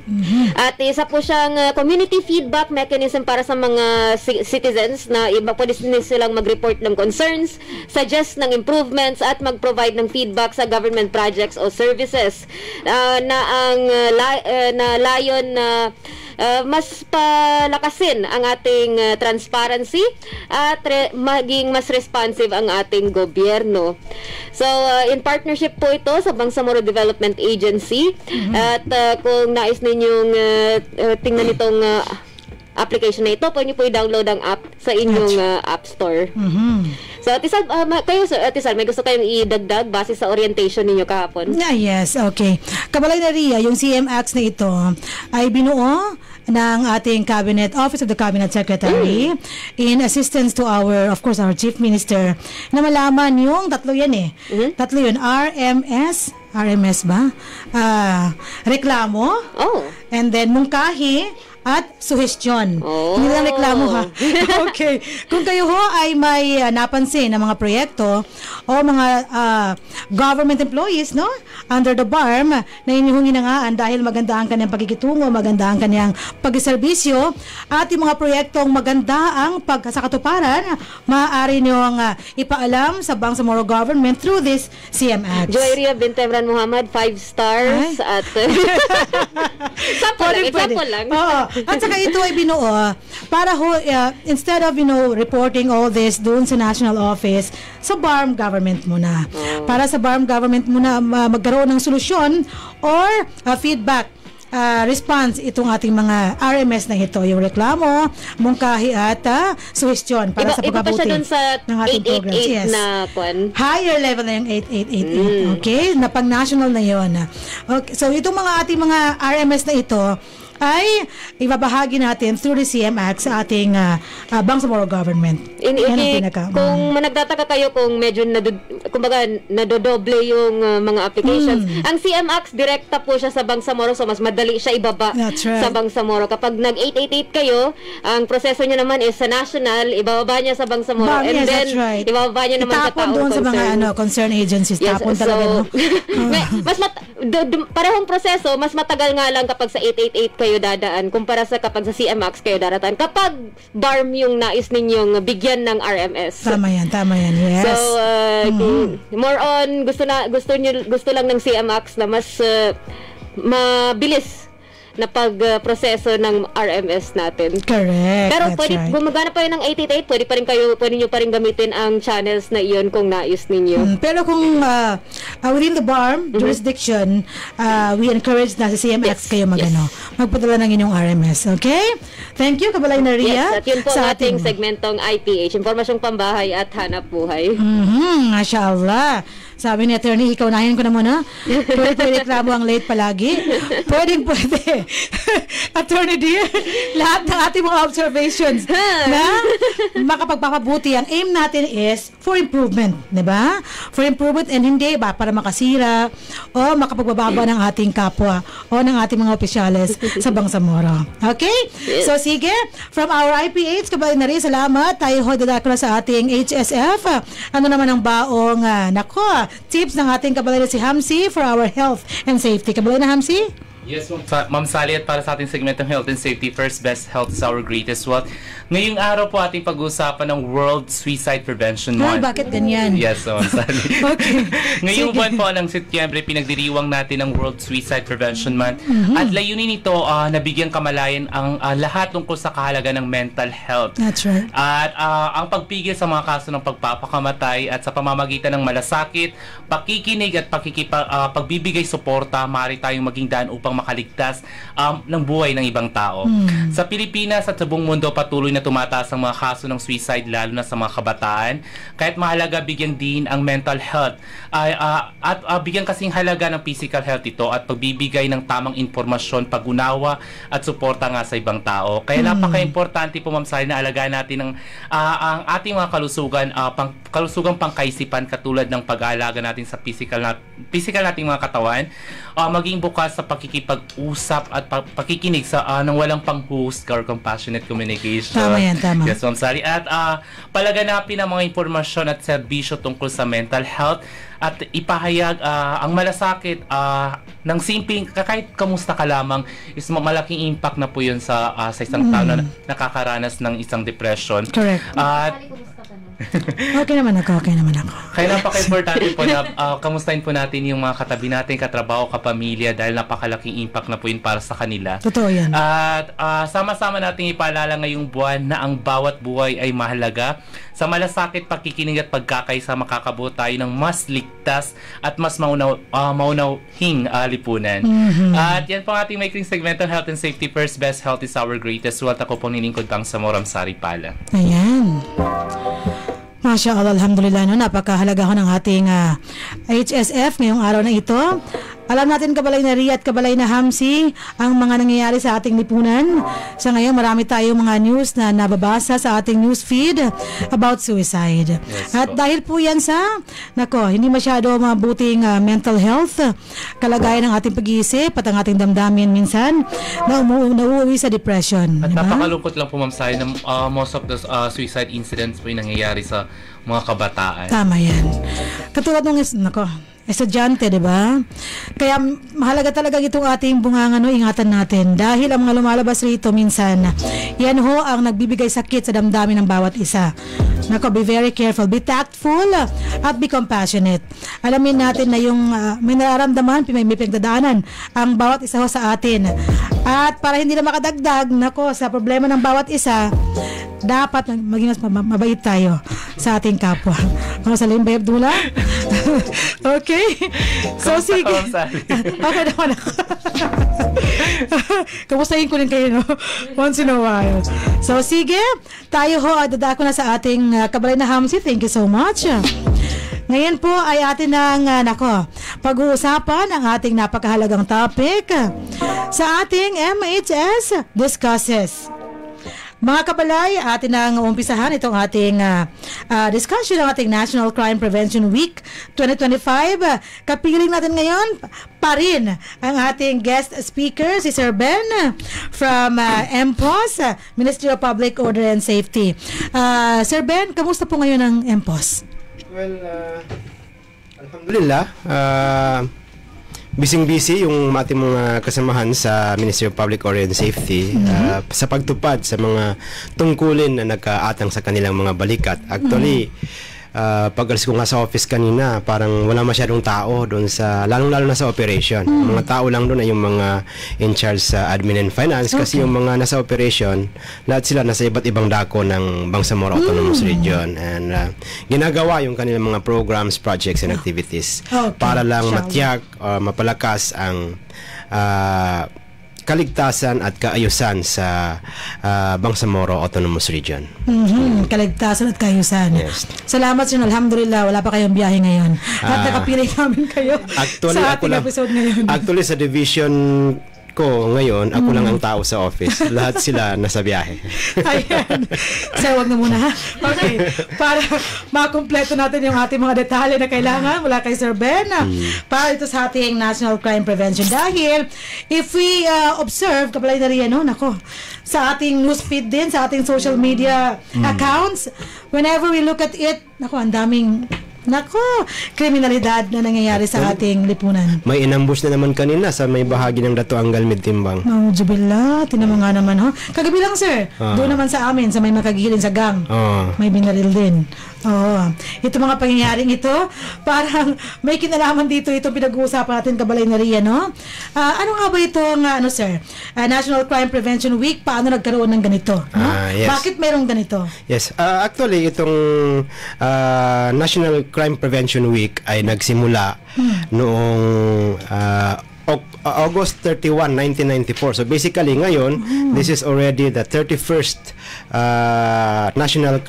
S4: At isa po siyang community feedback mechanism para sa mga citizens na pwede silang mag-report ng concerns, suggest ng improvements at mag-provide ng feedback sa government projects o services na ang layon na mas palakasin ang ating transparency at maging mas responsive ang ating gobyerno. So, in partnership po ito sa Bangsamoro Development Agency at kung nais ninyong tingnan itong application na ito, pwede niyo po i-download ang app sa inyong App Store. So, Tisal, kayo, Tisal, may gusto kayong idagdag base sa orientation ninyo kahapon?
S3: Yes, okay. Kabalay na Ria, yung CMAX na ito ay binuo ng ating Cabinet, Office of the Cabinet Secretary in assistance to of course, our Chief Minister na malaman yung tatlo yan Tatlo yun, RMS, RMS ba? Reklamo.
S4: Oh.
S3: And then mungkahi at suhestyon.
S4: Oh.
S3: Hindi lang reklamo ha. Okay. Kung kayo ho ay may napansin na mga proyekto o mga government employees, no, under the BARM na inyong hinangaan dahil maganda ang kanyang pagkikitungo, maganda ang kanyang pagserbisyo, at yung mga proyektong maganda ang pagkasakatuparan, maaari niyong ipaalam sa Bangsamoro government through this CMX.
S4: Joyria Bintemran Muhammad, 5 stars. At example lang.
S3: Oo. At saka ito ay binuo para ho, instead of reporting all this doon sa national office, sa BARM government muna. Para sa BARM government muna magkaroon ng solusyon or feedback response itong ating mga RMS na ito, yung reklamo, mungkahi at suhestyon para sa pagkabuti
S4: pa siya dun sa
S3: ng ating programs.
S4: 888
S3: Yes.
S4: na kwan.
S3: Higher level na yung 8888. Okay? Na pang national na yun. Okay. So itong mga ating mga RMS na ito ay ibabahagi natin through the CMX sa ating Bangsamoro government.
S4: Kung nagtataka kayo kung medyo nadodoble yung mga applications, ang CMX direkta po siya sa Bangsamoro, so mas madali siya ibaba sa Bangsamoro. Kapag nag-888 kayo, ang proseso niya naman is sa national, ibababa niya sa Bangsamoro, and then ibababa niya naman sa taong
S3: doon sa mga concern agencies.
S4: Yes,
S3: tapon talaga.
S4: Parehong proseso, mas matagal nga lang kapag sa 888 kayo dadaan kumpara sa kapag sa CMX kayo darataan kapag BARM yung nais ninyong bigyan ng RMS.
S3: Tama yan, yes.
S4: So more on gusto lang ng CMX na mas mabilis na pagproseso ng RMS natin.
S3: Correct.
S4: Pero gumagana pa rin ng 888, pwede nyo pa rin gamitin ang channels na iyon kung nais ninyo.
S3: Pero kung within the BARM jurisdiction, we encourage na sa CMX kayo magpadala ng inyong RMS. Okay? Thank you, Kabalay na Ria.
S4: Yes, at yun po ang ating segmentong IPH, Impormasyong Pambahay at Hanap Buhay.
S3: Mashallah. Sabi ni attorney, ikaw nahin ko na muna. Pwede reklamo ang late palagi. Pwede. Attorney dear, lahat ng ating mga observations na makapagpapabuti. Ang aim natin is for improvement. Diba? For improvement and hindi ba para makasira o makapagbababa ng ating kapwa o ng ating mga opisyales sa Bangsamoro. Okay? So sige, from our IPH, Kabalay na rin, salamat. Tayo ho dadako na sa ating HSF. Ano naman ang baong tips ng ating kabalay na si Hamsi for our health and safety. Kabalay na Hamsi?
S5: Yes, Ma'am Sally, at para sa ating segmentong Health and Safety First, Best Health is our greatest wealth. Ngayong araw po ating pag-uusapan ng World Suicide Prevention Month.
S3: Bakit ganyan?
S5: Yes, Ma'am Sally.
S3: Okay.
S5: Ngayong buwan po ng Setyembre, pinagdiriwang natin ang World Suicide Prevention Month. At layunin nito, nabigyang kamalayan ang lahat tungkol sa kahalaga ng mental health.
S3: That's right.
S5: At ang pagpigil sa mga kaso ng pagpapakamatay at sa pamamagitan ng malasakit, pakikinig at pagbibigay suporta, maaari tayong maging daan upang makaligtas ng buhay ng ibang tao. Sa Pilipinas at sa buong mundo, patuloy na tumataas ang mga kaso ng suicide, lalo na sa mga kabataan. Kahit mahalaga bigyan din ang mental health at bigyan kasing halaga ng physical health ito at pagbibigay ng tamang impormasyon, pag-unawa at suporta nga sa ibang tao. Kaya napaka-importante po, Ma'am Sally, na alagaan natin ang ating mga kalusugang pangkaisipan, katulad ng pag-aalaga natin sa physical nating mga katawan, maging bukas sa pakikipag-usap at pakikinig sa nang walang pang-host or compassionate communication.
S3: Tama yan, tama.
S5: Yes, Ma'am Sally. At palaganapin ang mga impormasyon at serbisyo tungkol sa mental health at ipahayag ang malasakit ng simpleng kahit kamusta ka lamang is malaking impact na po yun sa isang tao na nakakaranas ng isang depression.
S3: Correct. Okay naman ako.
S5: Kaya napaka-importante po na kamustahin po natin yung mga katabi natin, katrabaho, kapamilya, dahil napakalaking impact na po yun para sa kanila.
S3: Totoo yan.
S5: At sama-sama natin ipaalala ngayong buwan na ang bawat buhay ay mahalaga. Sa malasakit, pakikinig at pagkakaisa, makakabuo tayo ng mas ligtas at mas maunawing lipunan. At yan po ang ating maikling segment on Health and Safety First, Best Health is our greatest wealth. Ako po nilingkod Bangsamoro Sari Pala.
S3: Ayan. Masya Allah, alhamdulillah, napakahalaga ho ng ating HSF ngayong araw na ito. Alam natin Kabalay na Ria at Kabalay na Hamsi ang mga nangyayari sa ating lipunan. Sa ngayon marami tayong mga news na nababasa sa ating news feed about suicide. At dahil po yan sa hindi masyado mabuting mental health, kalagayan ng ating pag-iisip at ang ating damdamin minsan na nauuwi sa depression.
S5: At napakalungkot lang po Ma'am Sally na most of the suicide incidents po yung nangyayari sa mga kabataan.
S3: Tama yan. Katulad nung estudyante, di ba? Kaya mahalaga talaga itong ating bunganga, ingatan natin. Dahil ang mga lumalabas rito minsan, yan ho ang nagbibigay sakit sa damdamin ng bawat isa. Be very careful, be tactful, at be compassionate. Alamin natin na yung may nararamdaman, may pinagdadaanan ang bawat isa ho sa atin. At para hindi na makadagdag, sa problema ng bawat isa, dapat maging mas mabait tayo sa ating kapwa. Salim Bay Abdullah? Okay. So, sige. Okay naman ako. Kamustahin ko rin kayo, once in a while. So, sige. Tayo ho, dadako na sa ating Kabalay na Hamsi. Thank you so much. Ngayon po ay atin ng pag-uusapan ang ating napakahalagang topic sa ating MHS Discusses. Mga kabalay, atin nang umpisahan itong ating discussion ng ating National Crime Prevention Week 2025. Kapiling natin ngayon pa rin ang ating guest speaker, si Sir Ben from MPOS, Ministry of Public Order and Safety. Sir Ben, kamusta po ngayon ang MPOS?
S6: Well, alhamdulillah, busy yung ating mga kasamahan sa Ministry of Public Order and Safety sa pagtupad sa mga tungkulin na nagkaatang sa kanilang mga balikat. Actually, pag-alis ko nga sa office kanina, parang wala masyadong tao doon sa, lalong-lalo na sa operation. Mga tao lang doon ay yung mga in charge sa admin and finance, kasi yung mga nasa operation, lahat sila nasa iba't ibang dako ng Bangsamoro Autonomous Region, and ginagawa yung kanilang mga programs, projects, and activities para lang matiyak o mapalakas ang kaligtasan at kaayusan sa Bangsamoro Autonomous Region.
S3: Kaligtasan at kaayusan.
S6: Yes.
S3: Salamat sir, alhamdulillah, wala pa kayong biyahe ngayon. At nakapiling namin kayo sa ating episode ngayon.
S6: Actually, sa division ko ngayon, ako lang ang tao sa office. Lahat sila nasa biyahe.
S3: Ayan. So, wag na muna ha. Okay. Para makumpleto natin yung ating mga detalye na kailangan mula kay Sir Ben para ito sa ating National Crime Prevention. Dahil, if we observe, Kabalay na Ria, sa ating newsfeed din, sa ating social media accounts, whenever we look at it, ang daming kriminalidad na nangyayari sa ating lipunan.
S6: May inambush na naman kanina sa may bahagi ng Dato Angal Midtimbang.
S3: Jubillah, tinamo nga naman Kagabi lang sir, doon naman sa amin, sa may makagilin sa gang. May binaril din. Ito mga pangyayaring ito, parang may kinalaman dito itong pinag-uusapan natin, Kabalay na Ria, Ano nga ba itong, sir? National Crime Prevention Week, paano nagkaroon ng ganito?
S6: Yes.
S3: Bakit mayroong ganito?
S6: Yes. Actually, itong National Crime Prevention Week ay nagsimula noong August 31, 1994. So basically ngayon, this is already the 31st National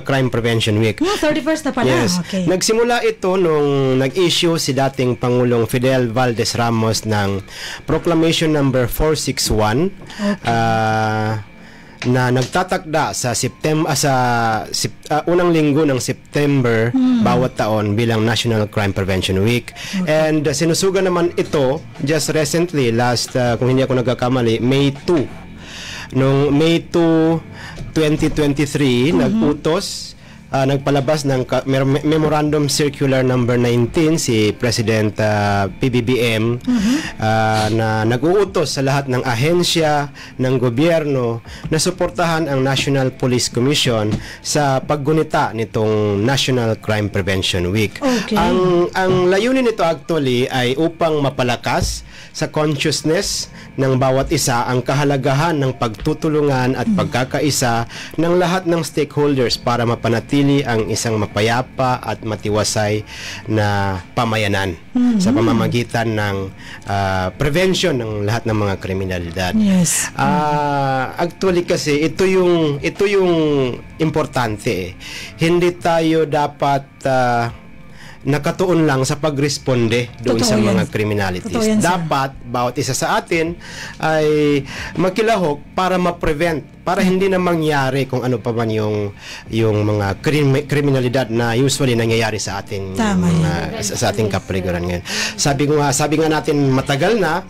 S6: Crime Prevention Week.
S3: 31st na pala.
S6: Yes.
S3: Okay.
S6: Nagsimula ito nung nag-issue si dating Pangulong Fidel Valdez Ramos ng Proclamation number 461 na nagtatakda sa unang linggo ng September bawat taon bilang National Crime Prevention Week. And sinusugan naman ito just recently, kung hindi ako nagkakamali, May 2. Noong May 2, 2023, nag-utos nagpalabas ng Memorandum Circular number 19 si President PBBM na nag-uutos sa lahat ng ahensya ng gobyerno na suportahan ang National Police Commission sa paggunita nitong National Crime Prevention Week.
S3: Okay.
S6: Ang layunin nito actually ay upang mapalakas sa consciousness ng bawat isa ang kahalagahan ng pagtutulungan at pagkakaisa ng lahat ng stakeholders para mapanatili ang isang mapayapa at matiwasay na pamayanan sa pamamagitan ng prevention ng lahat ng mga kriminalidad.
S3: Yes.
S6: Actually kasi ito yung importante. Hindi tayo dapat nakatuon lang sa pagresponde doon
S3: Totoo
S6: sa
S3: yan.
S6: mga criminalities.
S3: Totoo yan, sir.
S6: Dapat bawat isa sa atin ay makilahok para ma-prevent, para hindi na mangyari kung ano pa man yung mga kriminalidad na usually nangyayari sa atin,
S3: Tama
S6: sa ating kapaligiran ngayon. Sabi nga natin matagal na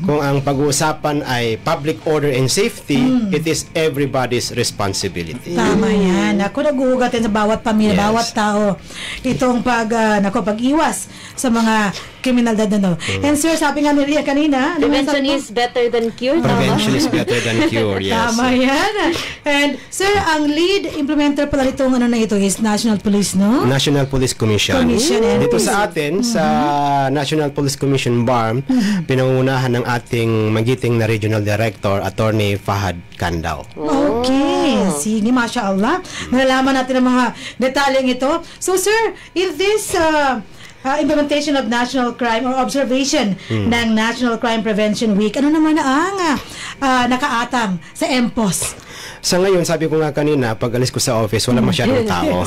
S6: kung ang pag-uusapan ay public order and safety, it is everybody's responsibility.
S3: Tama yan. Ako nag-uugat yan sa bawat pamilya,
S6: Yes.
S3: bawat tao. Itong pag-iwas sa mga kriminalidad na no. And sir, sabi nga ni Ria kanina,
S4: Prevention is better than cure.
S6: Prevention is better than cure, yes.
S3: Tama yan. And sir, ang lead implementer pala nitong ano na ito is National Police, no?
S6: National Police Commission.
S3: and
S6: Dito sa atin, sa National Police Commission BARM, pinangungunahan ng ating magiting na Regional Director, Attorney Fahad Candao.
S3: Okay. Sige, mashallah. Nalalaman natin ang mga detalyeng ito. So sir, in this implementation of national crime or observation ng National Crime Prevention Week, ano naman ang nakaatang sa MPOS?
S6: Sa ngayon, sabi ko nga kanina, pag alis ko sa office, wala masyadong tao.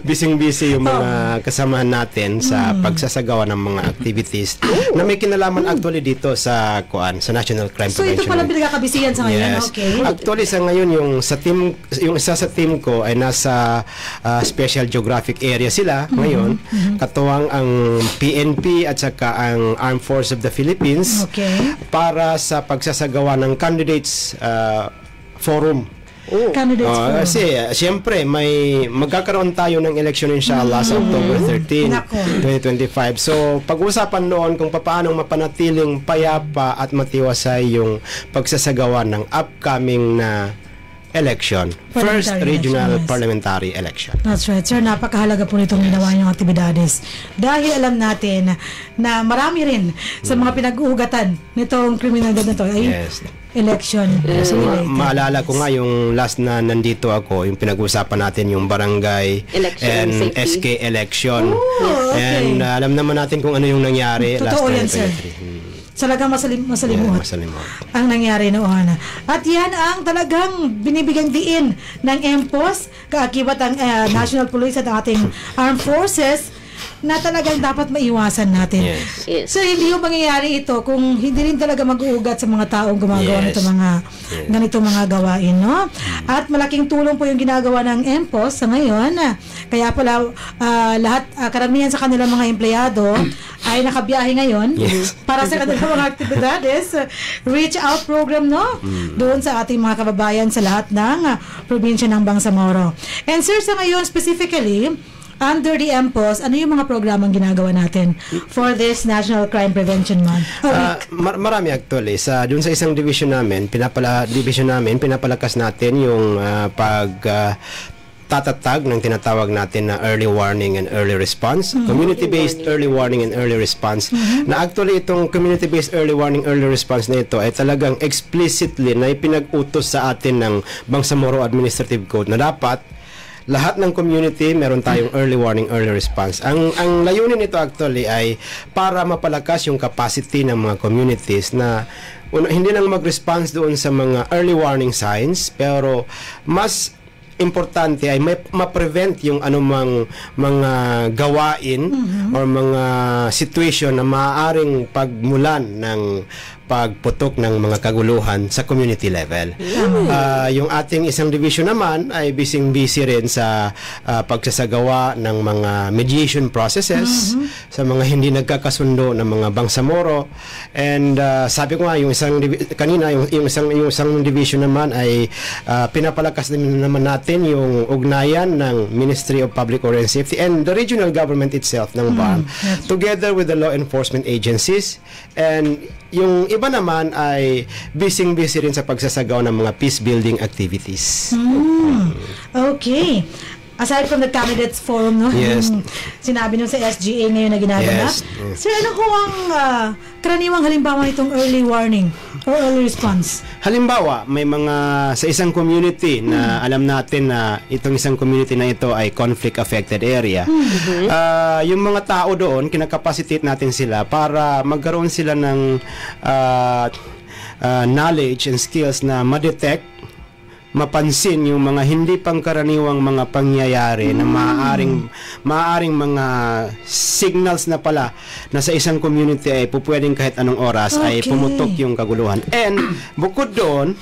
S6: Busy-busy yung mga kasamahan natin sa pagsasagawa ng mga activities na may kinalaman actually dito sa National Crime
S3: So
S6: Prevention
S3: ito pala
S6: Week.
S3: pinagkakabisihan sa ngayon,
S6: Yes.
S3: okay?
S6: Actually sa ngayon yung isa sa team ko ay nasa Special Geographic Area sila ngayon. Katuwang ang PNP at saka ang Armed Forces of the Philippines
S3: Okay.
S6: para sa pagsasagawa ng candidates forum.
S3: Candidates forum.
S6: Kasi siyempre may magkakaroon tayo ng election inshallah sa October 13,
S3: Nako.
S6: 2025. So pag-usapan noon kung paano mapanatiling payapa at matiwasay yung pagsasagawa ng upcoming na election. First
S3: Parliamentary
S6: regional
S3: election, yes.
S6: parliamentary election.
S3: That's right, sir. Napakahalaga po nitong ginawa niyong aktibidades. Dahil alam natin na marami rin sa mga pinag-uugatan nitong kriminalidad na ito ay
S6: Yes.
S3: election
S6: So,
S3: related.
S6: maalala ko nga yung last na nandito ako, yung pinag-usapan natin yung barangay
S4: Election
S6: and
S4: safety.
S6: SK election.
S3: okay.
S6: And alam naman natin kung ano yung nangyari last
S3: Totoo yan, sir.
S6: 2023.
S3: Talagang masalimuot
S6: Masalimuot.
S3: ang nangyari noon. At yan ang talagang binibigyang diin ng MPOS, kaakibat ang National Police at ang ating Armed Forces na talagang dapat maiwasan natin.
S6: Yes.
S4: Yes.
S3: So hindi yung mangyayari ito kung hindi rin talaga mag-uugat sa mga taong gumagawa
S6: Yes.
S3: nito mga ganito mga gawain, no? At malaking tulong po yung ginagawa ng MPOS sa ngayon. Kaya pala lahat karamihan sa kanilang mga empleyado ay nakabiyahe ngayon
S6: Yes.
S3: para sa kanilang mga aktibidades. Reach out program, no? Doon sa ating mga kababayan sa lahat ng probinsya ng Bangsamoro. And sir, sa ngayon specifically, under the MPOS, ano yung mga programang ginagawa natin for this National Crime Prevention Month?
S6: Marami actually. Dun sa isang division namin, pinapalakas natin yung tatatag ng tinatawag natin na early warning and early response, community-based early warning and early response. Na actually itong community-based early warning, early response na ito ay talagang explicitly na ipinag-utos sa atin ng Bangsamoro Administrative Code na dapat lahat ng community meron tayong early warning, early response. Ang layunin nito actually ay para mapalakas yung capacity ng mga communities na hindi lang mag-response doon sa mga early warning signs, pero mas importante ay ma-prevent yung anumang mga gawain or mga situation na maaaring pagmulan ng pagputok ng mga kaguluhan sa community level. Yung ating isang division naman ay busy rin sa pagsasagawa ng mga mediation processes sa mga hindi nagkakasundo ng mga Bangsamoro. And sabi ko nga yung isang division naman ay pinapalakas naman natin yung ugnayan ng Ministry of Public Order and Safety and the regional government itself ng BARM together with the law enforcement agencies. And yung iba naman ay busy rin sa pagsasagawa ng mga peace building activities.
S3: Okay. Aside from the candidates forum, no?
S6: Yes.
S3: Yung sinabi nung sa SGA ngayon na ginaganap.
S6: Yes.
S3: Sir, ano ho ang karaniwang halimbawa nitong early warning or early response?
S6: Halimbawa, may mga sa isang community na alam natin na itong isang community na ito ay conflict-affected area. Yung mga tao doon, kinakapacitate natin sila para magkaroon sila ng knowledge and skills na ma-detect mapansin yung mga hindi pangkaraniwang mga pangyayari na maaaring mga signals na pala na sa isang community ay pupwedeng kahit anong oras ay pumutok yung kaguluhan. And bukod doon,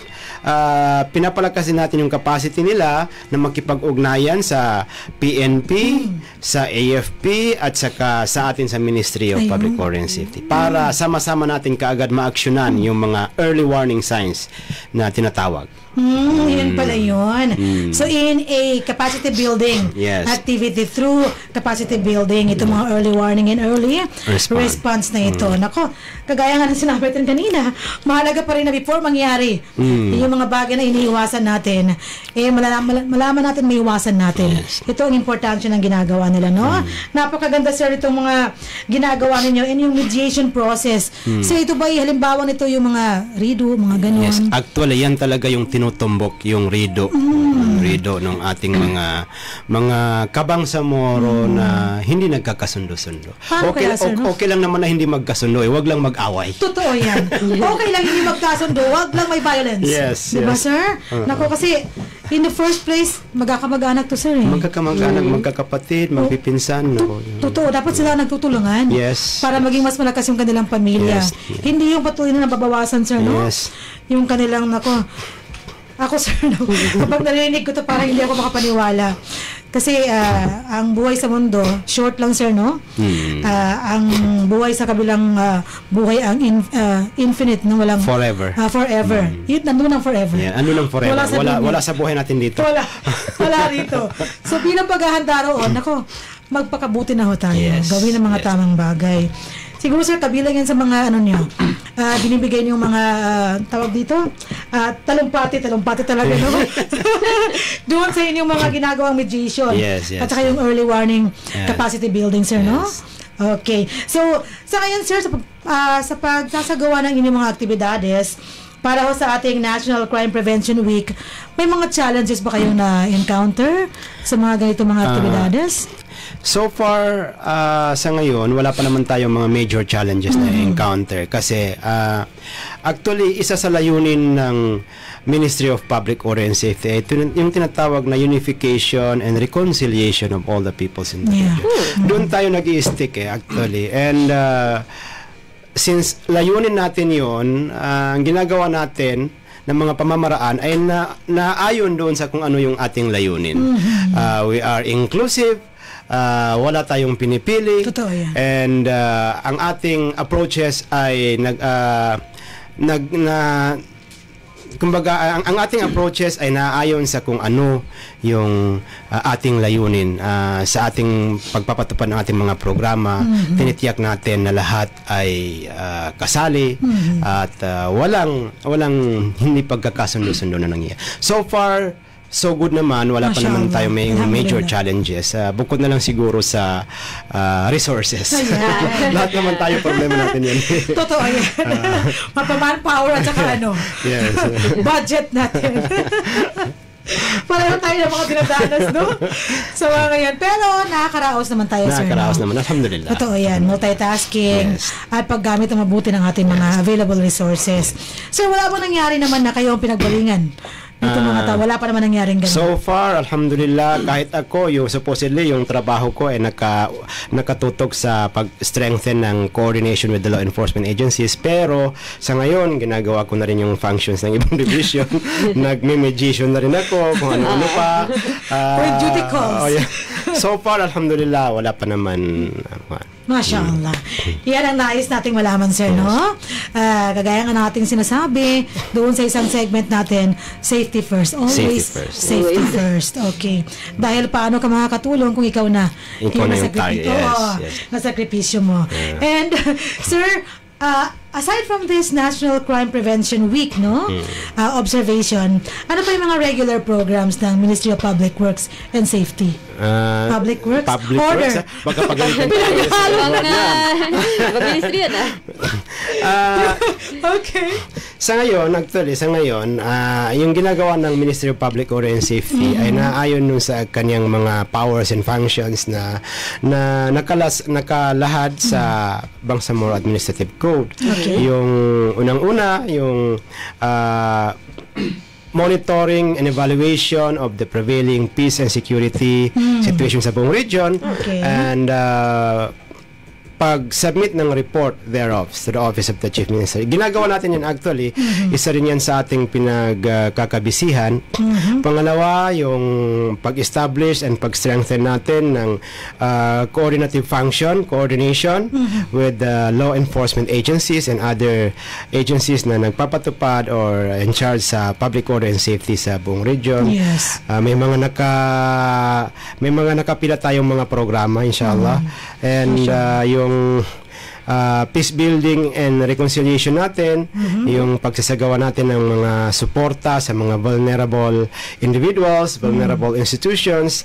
S6: pinapalakasin natin yung capacity nila na makipag-ugnayan sa PNP, sa AFP at saka sa atin sa Ministry of Public Order and Safety para sama-sama natin kaagad ma-aksyonan yung mga early warning signs na tinatawag.
S3: Yun pala yun. So in a capacity building activity through capacity building, itong mga early warning and early response na ito. Nako, kagaya nga ng sinabi natin kanina, mahalaga pa rin na before mangyari yung mga bagay na iniiwasan natin, malaman natin may iwasan natin. Ito ang importansya ng ginagawa nila, no? Napakaganda, sir, itong mga ginagawa ninyo and yung mediation process. So ito ba, halimbawa nito yung mga RIDO, mga ganun?
S6: Yes, actually, yan talaga yung tinutumbok yung RIDO. RIDO ng ating mga kabangsamoro na hindi nagkakasundo-sundo. Okay lang naman na hindi magkasundo, wag lang mag-away.
S3: Totoo yan. Okay lang hindi magkasundo, wag lang may violence.
S6: Yes,
S3: diba, sir? Nako, kasi in the first place, magkakamag-anak to, sir.
S6: Magkakamag-anak, magkakapatid, magpipinsan.
S3: Totoo, dapat sila nagtutulungan.
S6: Yes.
S3: Para maging mas malakas yung kanilang pamilya.
S6: Yes.
S3: Hindi yung patuloy na nababawasan, sir, no?
S6: Yes.
S3: Yung kanilang, ako, sir, no? Kapag narinig ko to, parang hindi ako makapaniwala. Kasi ang buhay sa mundo, short lang, sir, no? Ang buhay sa kabilang buhay, ang infinite, no? Walang
S6: forever.
S3: Forever. Yun, nandun ang forever.
S6: Yeah, ano lang forever? Wala sa buhay natin dito.
S3: Wala rito. So, bilang paghahanda roon, ako, magpakabuti na ho tayo.
S6: Yes.
S3: Gawin ang mga tamang bagay. Siguro, sir, kabilang yan sa mga nyo, binibigay niyo mga tawag dito, talumpati talaga, no? Doon sa inyong mga ginagawang mediation.
S6: Yes.
S3: At saka yung early warning capacity building, sir, no? Okay. So, sa ngayon, sir, sa pagsasagawa ng inyong mga aktibidades, para ho sa ating National Crime Prevention Week, may mga challenges ba kayong na-encounter sa mga ganito mga aktibidades?
S6: So far, sa ngayon, wala pa naman tayong mga major challenges na encounter kasi actually, isa sa layunin ng Ministry of Public Order and Safety ay yung tinatawag na unification and reconciliation of all the peoples in the region. Doon tayo nag-i-stick actually. And since layunin natin yon, ang ginagawa natin ng mga pamamaraan ay naayon doon sa kung ano yung ating layunin. We are inclusive, wala tayong pinipili.
S3: Totoo yan.
S6: And ang ating approaches ay kumbaga ang ating approaches ay naayon sa kung ano yung ating layunin sa ating pagpapatupad ng ating mga programa. Tinitiyak natin na lahat ay kasali at walang hindi pagkakasundo-sundo na nangyayari. So far, so good naman, wala pa naman tayo may major challenges. Bukod na lang siguro sa resources. Lahat naman tayo problema natin yan.
S3: Totoo yan. Mapa-manpower at saka
S6: yes.
S3: budget natin. Pareho tayo ng mga dinadanas, no? So, ngayon. Pero, nakakaraos naman tayo, sir.
S6: Nakakaraos naman, alhamdulillah.
S3: Totoo yan. Multitasking at paggamit ang mabuti ng ating mga available resources. Sir, wala ba nangyari naman na kayo ang pinagbalingan? Ito mga tao, wala pa naman nangyaring ganun.
S6: So far, alhamdulillah, kahit ako, supposedly, yung trabaho ko ay nakatutok sa pag-strengthen ng coordination with the law enforcement agencies. Pero, sa ngayon, ginagawa ko na rin yung functions ng ibang division. Nagme-mediation na rin ako, kung ano-ano pa.
S3: With duty calls.
S6: So far, alhamdulillah, wala pa naman.
S3: MashaAllah. Yan ang nais nating malaman, sir, no? Kagaya nga nating sinasabi, doon sa isang segment natin, safety first. Always safety first. Okay. Dahil paano ka makakatulong kung ikaw na
S6: yung
S3: nasakripisyo mo. And, sir, aside from this National Crime Prevention Week, no? Observation, ano pa yung mga regular programs ng Ministry of Public Works and Safety? Public Works?
S6: Public
S3: Order.
S6: Works? Baka pagalitan ko.
S4: Mag-ministry yan,
S3: Okay.
S6: Sa ngayon, yung ginagawa ng Ministry of Public Order and Safety ay naayon nun sa kanyang mga powers and functions na nakalahad sa Bangsamoro Administrative Code.
S3: Okay.
S6: Yung unang-una, yung monitoring and evaluation of the prevailing peace and security situation sa buong region, and pag-submit ng report thereof to the Office of the Chief Minister. Ginagawa natin yan actually. Isa rin yan sa ating pinagkakabisihan. Pangalawa, yung pag-establish and pag-strengthen natin ng coordination with law enforcement agencies and other agencies na nagpapatupad or in charge sa public order and safety sa buong region.
S3: Yes.
S6: May mga nakapila tayong mga programa, inshallah. And yung peace building and reconciliation natin, yung pagsasagawa natin ng mga suporta sa mga vulnerable individuals, vulnerable institutions,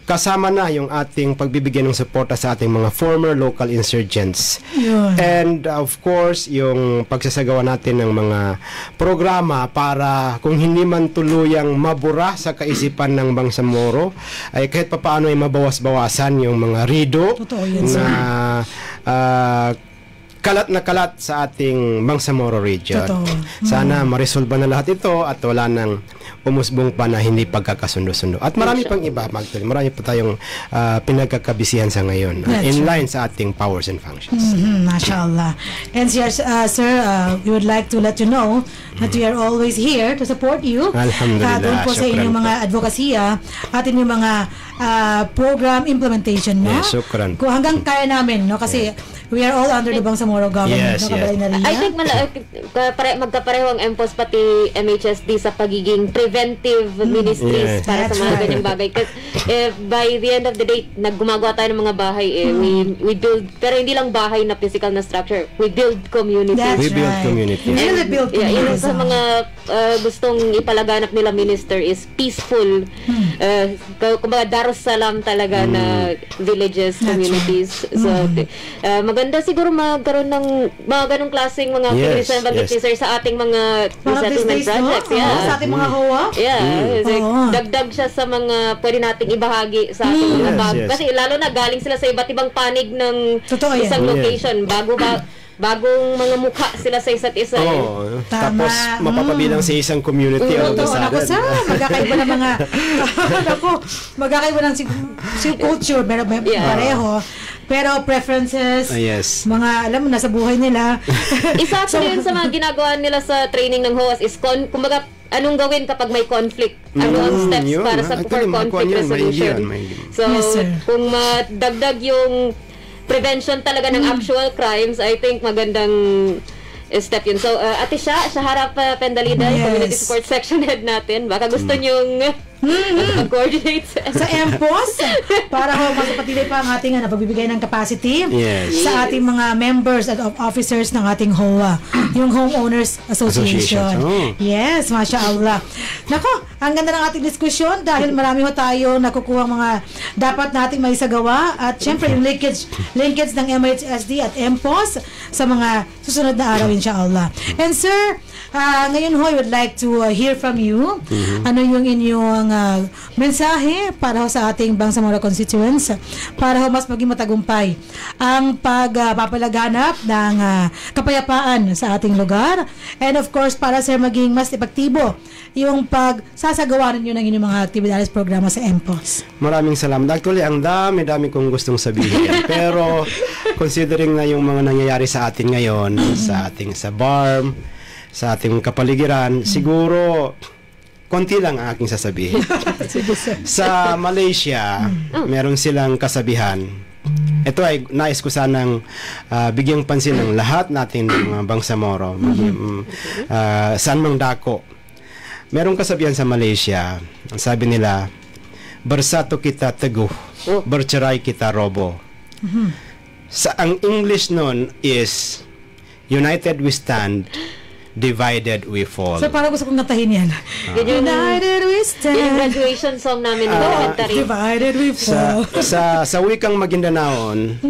S6: kasama na yung ating pagbibigyan ng suporta sa ating mga former local insurgents. And of course, yung pagsasagawa natin ng mga programa para kung hindi man tuluyang mabura sa kaisipan ng Bangsamoro, ay kahit papaano ay mabawas-bawasan yung mga rido na kalat na kalat sa ating Bangsamoro region. Sana maresolba na lahat ito at wala nang umusbong pa na hindi pagkakasundo-sundo. At marami pang iba, Magdalene. Marami pa tayong pinagkakabisihan sa ngayon in line sa ating powers and functions.
S3: MashaAllah. And sir, we would like to let you know that we are always here to support you.
S6: Alhamdulillah.
S3: Doon po sa inyong mga advokasya at inyong mga program implementation. No?
S6: Yes, shukran.
S3: Kung hanggang kaya namin, no? Kasi we are all under the Bangsamoro government.
S6: Yes,
S3: no?
S4: I think magkapareho ang MPOS pati MHSD sa pagiging preventive ministries para sa mga ganyang bagay. Kasi by the end of the day, naggumagawa tayo ng mga bahay. We build, pero hindi lang bahay na physical na structure. We build communities.
S6: We build communities.
S3: We build communities.
S4: Sa mga gustong ipalaganap nila minister is peaceful. Kumbaga Darussalam talaga na villages, communities. So maganda siguro magkaroon ng mga ganong klaseng mga activities na sir sa ating mga resettlement projects.
S3: Sa ating mga HOA.
S4: Dagdag siya sa mga pwede nating ibahagi sa ating mga kasi lalo na galing sila sa iba't ibang panig ng isang location. Bagong mga mukha sila sa isa't isa.
S6: Tapos mapapabilang sa isang community.
S3: Magkakaiba ng mga magkakaiba ng culture, pareho. Pero preferences, mga alam mo, nasa buhay nila.
S4: Isa po yun sa mga ginagawa nila sa training ng HOAS is kumbaga, anong gawin kapag may conflict? Ano ang steps para sa conflict resolution? So, kung madagdag yung prevention talaga ng actual crimes, I think magandang step yun. So, Ate Shahara Pendalida, Community Support Section Head natin, baka gusto nyong mag-coordinate
S3: sa MPOS para mapatuloy pa ang ating pagbibigay ng capacity sa ating mga members at officers ng ating HOA, yung Homeowners Association. Yes, mashallah. Nako, ang ganda ng ating diskusyon dahil marami ho tayo nakukuha mga dapat nating maisagawa at syempre yung linkage ng MHSD at MPOS sa mga susunod na araw, inshallah. And sir, ngayon ho, I would like to hear from you. Ano yung inyong mensahe para ho sa ating Bangsamoro constituents para ho mas maging matagumpay ang pagpapalaganap ng kapayapaan sa ating lugar, and of course para sir maging mas epektibo yung pagsasagawa ninyo ng inyong mga aktibidades programa sa MPOS.
S6: Maraming salamat. Actually, ang dami kong gustong sabihin. Pero considering na yung mga nangyayari sa atin ngayon, sa BARM, sa ating kapaligiran, siguro konti lang ang aking sasabihin. Sa Malaysia, meron silang kasabihan. Ito ay nais ko sanang bigyang pansin ng lahat natin ng mga Bangsamoro, saan mang dako. Merong kasabihan sa Malaysia, ang sabi nila, "Bersatu kita teguh, bercerai kita roboh." Ang English nun is, "United we stand, divided we fall."
S3: So parang gusto kong natahin yan. United we stand.
S4: Yung graduation song namin ng elementary.
S3: Divided we fall.
S6: Sa wikang Magindanaon,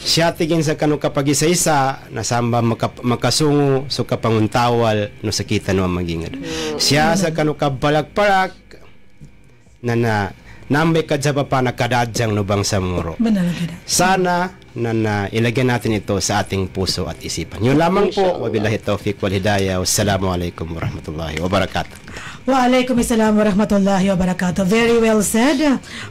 S6: siya tigin sa kanu kapag isa-isa, nasamba makasungo, so kapanguntawal, no sakita no magingad. Siya sa kanu kabalagparak, na nambay kadya pa nakadadyang no Bangsamoro. Sana na ilagyan natin ito sa ating puso at isipan. Yun lamang po. Wabillahi taufiq wal hidayah. Wassalamualaikum warahmatullahi wabarakatuh.
S3: Waalaikumsalam warahmatullahi wabarakatuh. Very well said.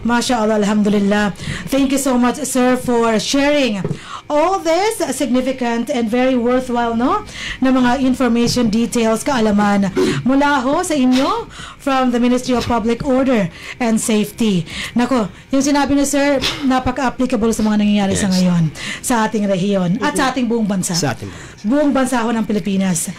S3: MashaAllah, alhamdulillah. Thank you so much, sir, for sharing all this significant and very worthwhile, no, na mga information, details, kaalaman mula ho sa inyo from the Ministry of Public Order and Safety. Nako, yung sinabi ni sir, napaka-applicable sa mga nangyayari sa ngayon sa ating rehiyon at sa ating buong bansa.
S6: Sa ating
S3: buong bansa ho ng Pilipinas.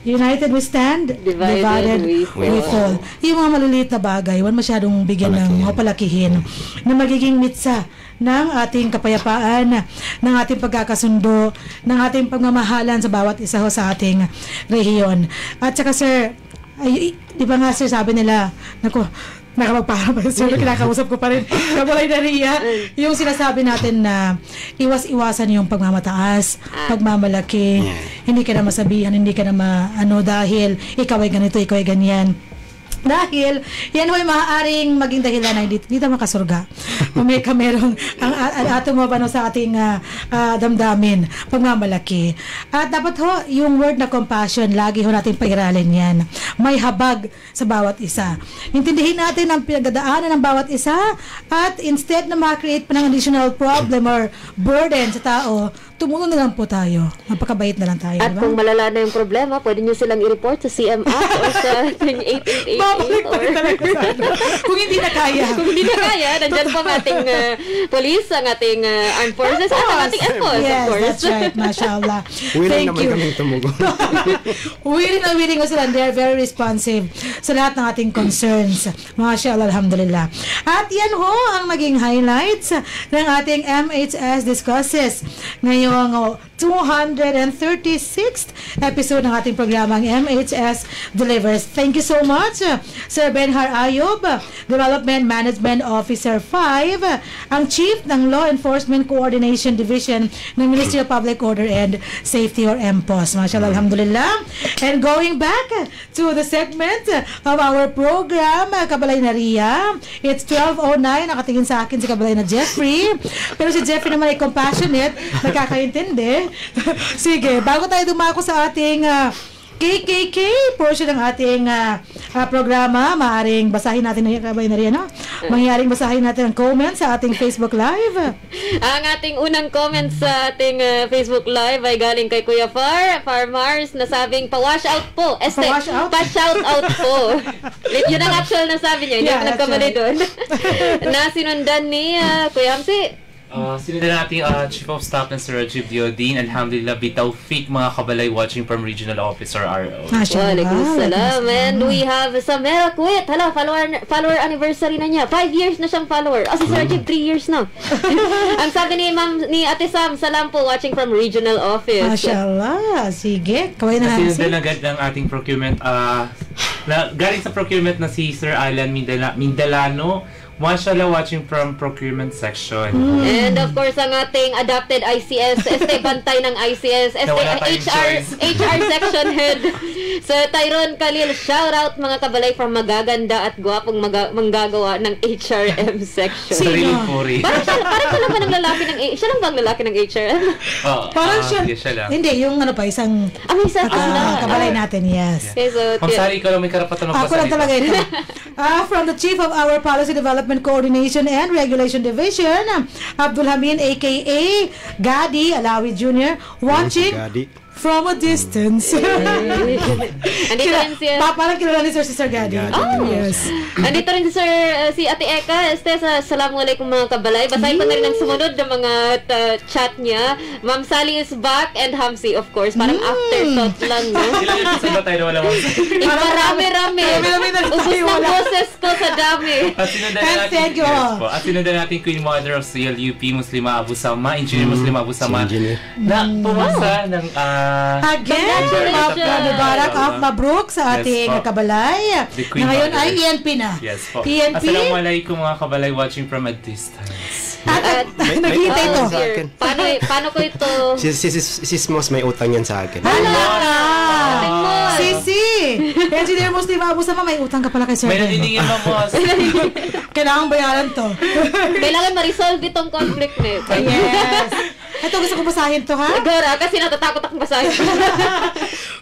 S3: United we stand, divided we fall. Yung mga maliliit na bagay, huwag masyadong bigyan ng palakihin na magiging mitsa ng ating kapayapaan, ng ating pagkakasundo, ng ating pagmamahalan sa bawat isa ho sa ating rehiyon. At saka sir, di ba nga sir, sabi nila, naku, nakapagpara pa sir, kinakausap ko pa rin Kabalay na Ria, yung sinasabi natin na iwas-iwasan yung pagmamataas, pagmamalaki, hindi ka na masabihan, hindi ka na dahil ikaw ay ganito, ikaw ay ganyan. Dahil yan ho'y maaaring maging dahilan na hindi tayo makasurga. Merong ang ato mo sa ating damdamin, pagmamalaki. At dapat ho, yung word na compassion, lagi ho natin pairalin yan. May habag sa bawat isa. Intindihin natin ang pinagdadaanan ng bawat isa at instead na ma-create pa ng additional problem or burden sa tao, tumulong na lang po tayo. Napakabait na lang tayo.
S4: At diba? Kung malala na yung problema, pwede nyo silang i-report sa CMA or sa 8888 or...
S3: Kung hindi na kaya.
S4: Kung hindi na kaya, nandyan po ang ating police, ang ating armed forces, at ang ating FOS,
S3: yes,
S4: of course.
S3: That's right. MashaAllah.
S6: Willing
S3: Thank
S6: naman
S3: you.
S6: kaming tumugon.
S3: willing ko sila. They're very responsive sa lahat ng ating concerns. MashaAllah, alhamdulillah. At yan ho ang maging highlights ng ating MHS Discusses ngayong 236th episode ng ating programang MHS Delivers. Thank you so much, Sir Benhar Ayub, Development Management Officer 5, ang Chief ng Law Enforcement Coordination Division ng Ministry of Public Order and Safety or MPOS. MashaAllah, alhamdulillah. And going back to the segment of our program, Kabalay na Ria, it's 12:09, nakatingin sa akin si Kabalay na Jeffrey, pero si Jeffrey naman ay compassionate, nakakaintindi. Sige, bago tayo dumako sa ating KKK portion ng ating programa, maaaring basahin natin na Kabalay na Ria, no? Mangyaring basahin natin ang comments sa ating Facebook Live.
S4: Ang ating unang comment sa ating Facebook Live ay galing kay Kuya Mars, na sabing pa-wash out po. Pa-shout out po. Yun ang actual na sabi niya. Hindi ako nagkamali doon. Na sinundan ni Kuya Hamsi.
S5: Sinundan natin Chief of Staff ng Sir Rajiv Diodin. Alhamdulillah, bitawfik mga kabalay watching from Regional Officer RO.
S4: Waalaikumsalam. And we have Samira Kuwait. Hala, follower anniversary na niya. 5 years na siyang follower. Si Sir Rajiv, 3 years na. Ang sabi ni Ate Sam, salam po watching from Regional Office.
S3: MashaAllah. Sige, kaway na
S5: natin. Sinundan agad ng ating procurement. Galing sa procurement na si Sir Alan Mindalano. Mashallah, watching from procurement section.
S4: And of course, ang ating adopted ICS, bantay ng ICS, HR section head, Sir Tyrone Khalil. Shout out mga kabalay from magaganda at gwapong manggagawa ng HRM section.
S5: Sarili puri.
S4: Parang naman ang lalaki ng siya lang ba ang lalaki ng HRM?
S3: Parang siya lang. Hindi, yung isang kabalay natin, yes.
S4: Okay, so,
S5: Sari, ikaw lang may karapatan magpasalita.
S3: Ako lang talaga ito. From the Chief of our Policy Development Coordination and Regulation Division, Abdul Hamin aka Gadi Alawi Jr. watching from a distance.
S4: Andito rin si...
S3: Parang kilala ni Sir Gadi. Yes.
S4: Andito rin si Ate Eka. Assalamualaikum mga kabalay. Basahin ko na rin ang sumunod ng mga chat niya. Ma'am Sally is back and Hamsi, of course. Parang afterthought lang, no?
S5: Ilang episode ba tayo na wala Hamsi?
S4: Marami-rami. Ubus ng boses ko sa dami.
S5: At sinundan natin Queen Mother of CLUP, Muslima Abu Sama, Engineer Muslima Abu Sama, na pumasa ng
S3: again, Mubarak Mabruk sa ating kabalay. Na ngayon ay ENP na.
S5: Yes po.
S3: ENP.
S5: Assalamualaikum mga kabalay watching from a distance.
S3: At naghihintay ito.
S4: Paano ko ito?
S6: Si Mos may utang yan sa akin.
S3: Sisi! Engineer Muslim Abu Sama, may utang ka pala kay Sir
S5: May
S3: Ben.
S5: naniningin, Mamos.
S3: Kailangan bayaran to.
S4: Kailangan ma-resolve itong conflict na ito.
S3: Yes. Ito, gusto ko basahin to, ha?
S4: Gara, kasi natatakot akong basahin.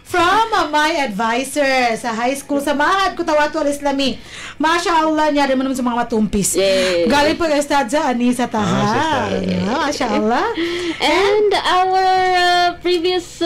S3: From my advisor sa high school sa Mahad Kutawatu Al-Islami. Masya Allah, niya rin mo naman sa mga matumpis.
S4: Yay.
S3: Galing po yung Estadza Anisa Taha. Masya Allah.
S4: And our previous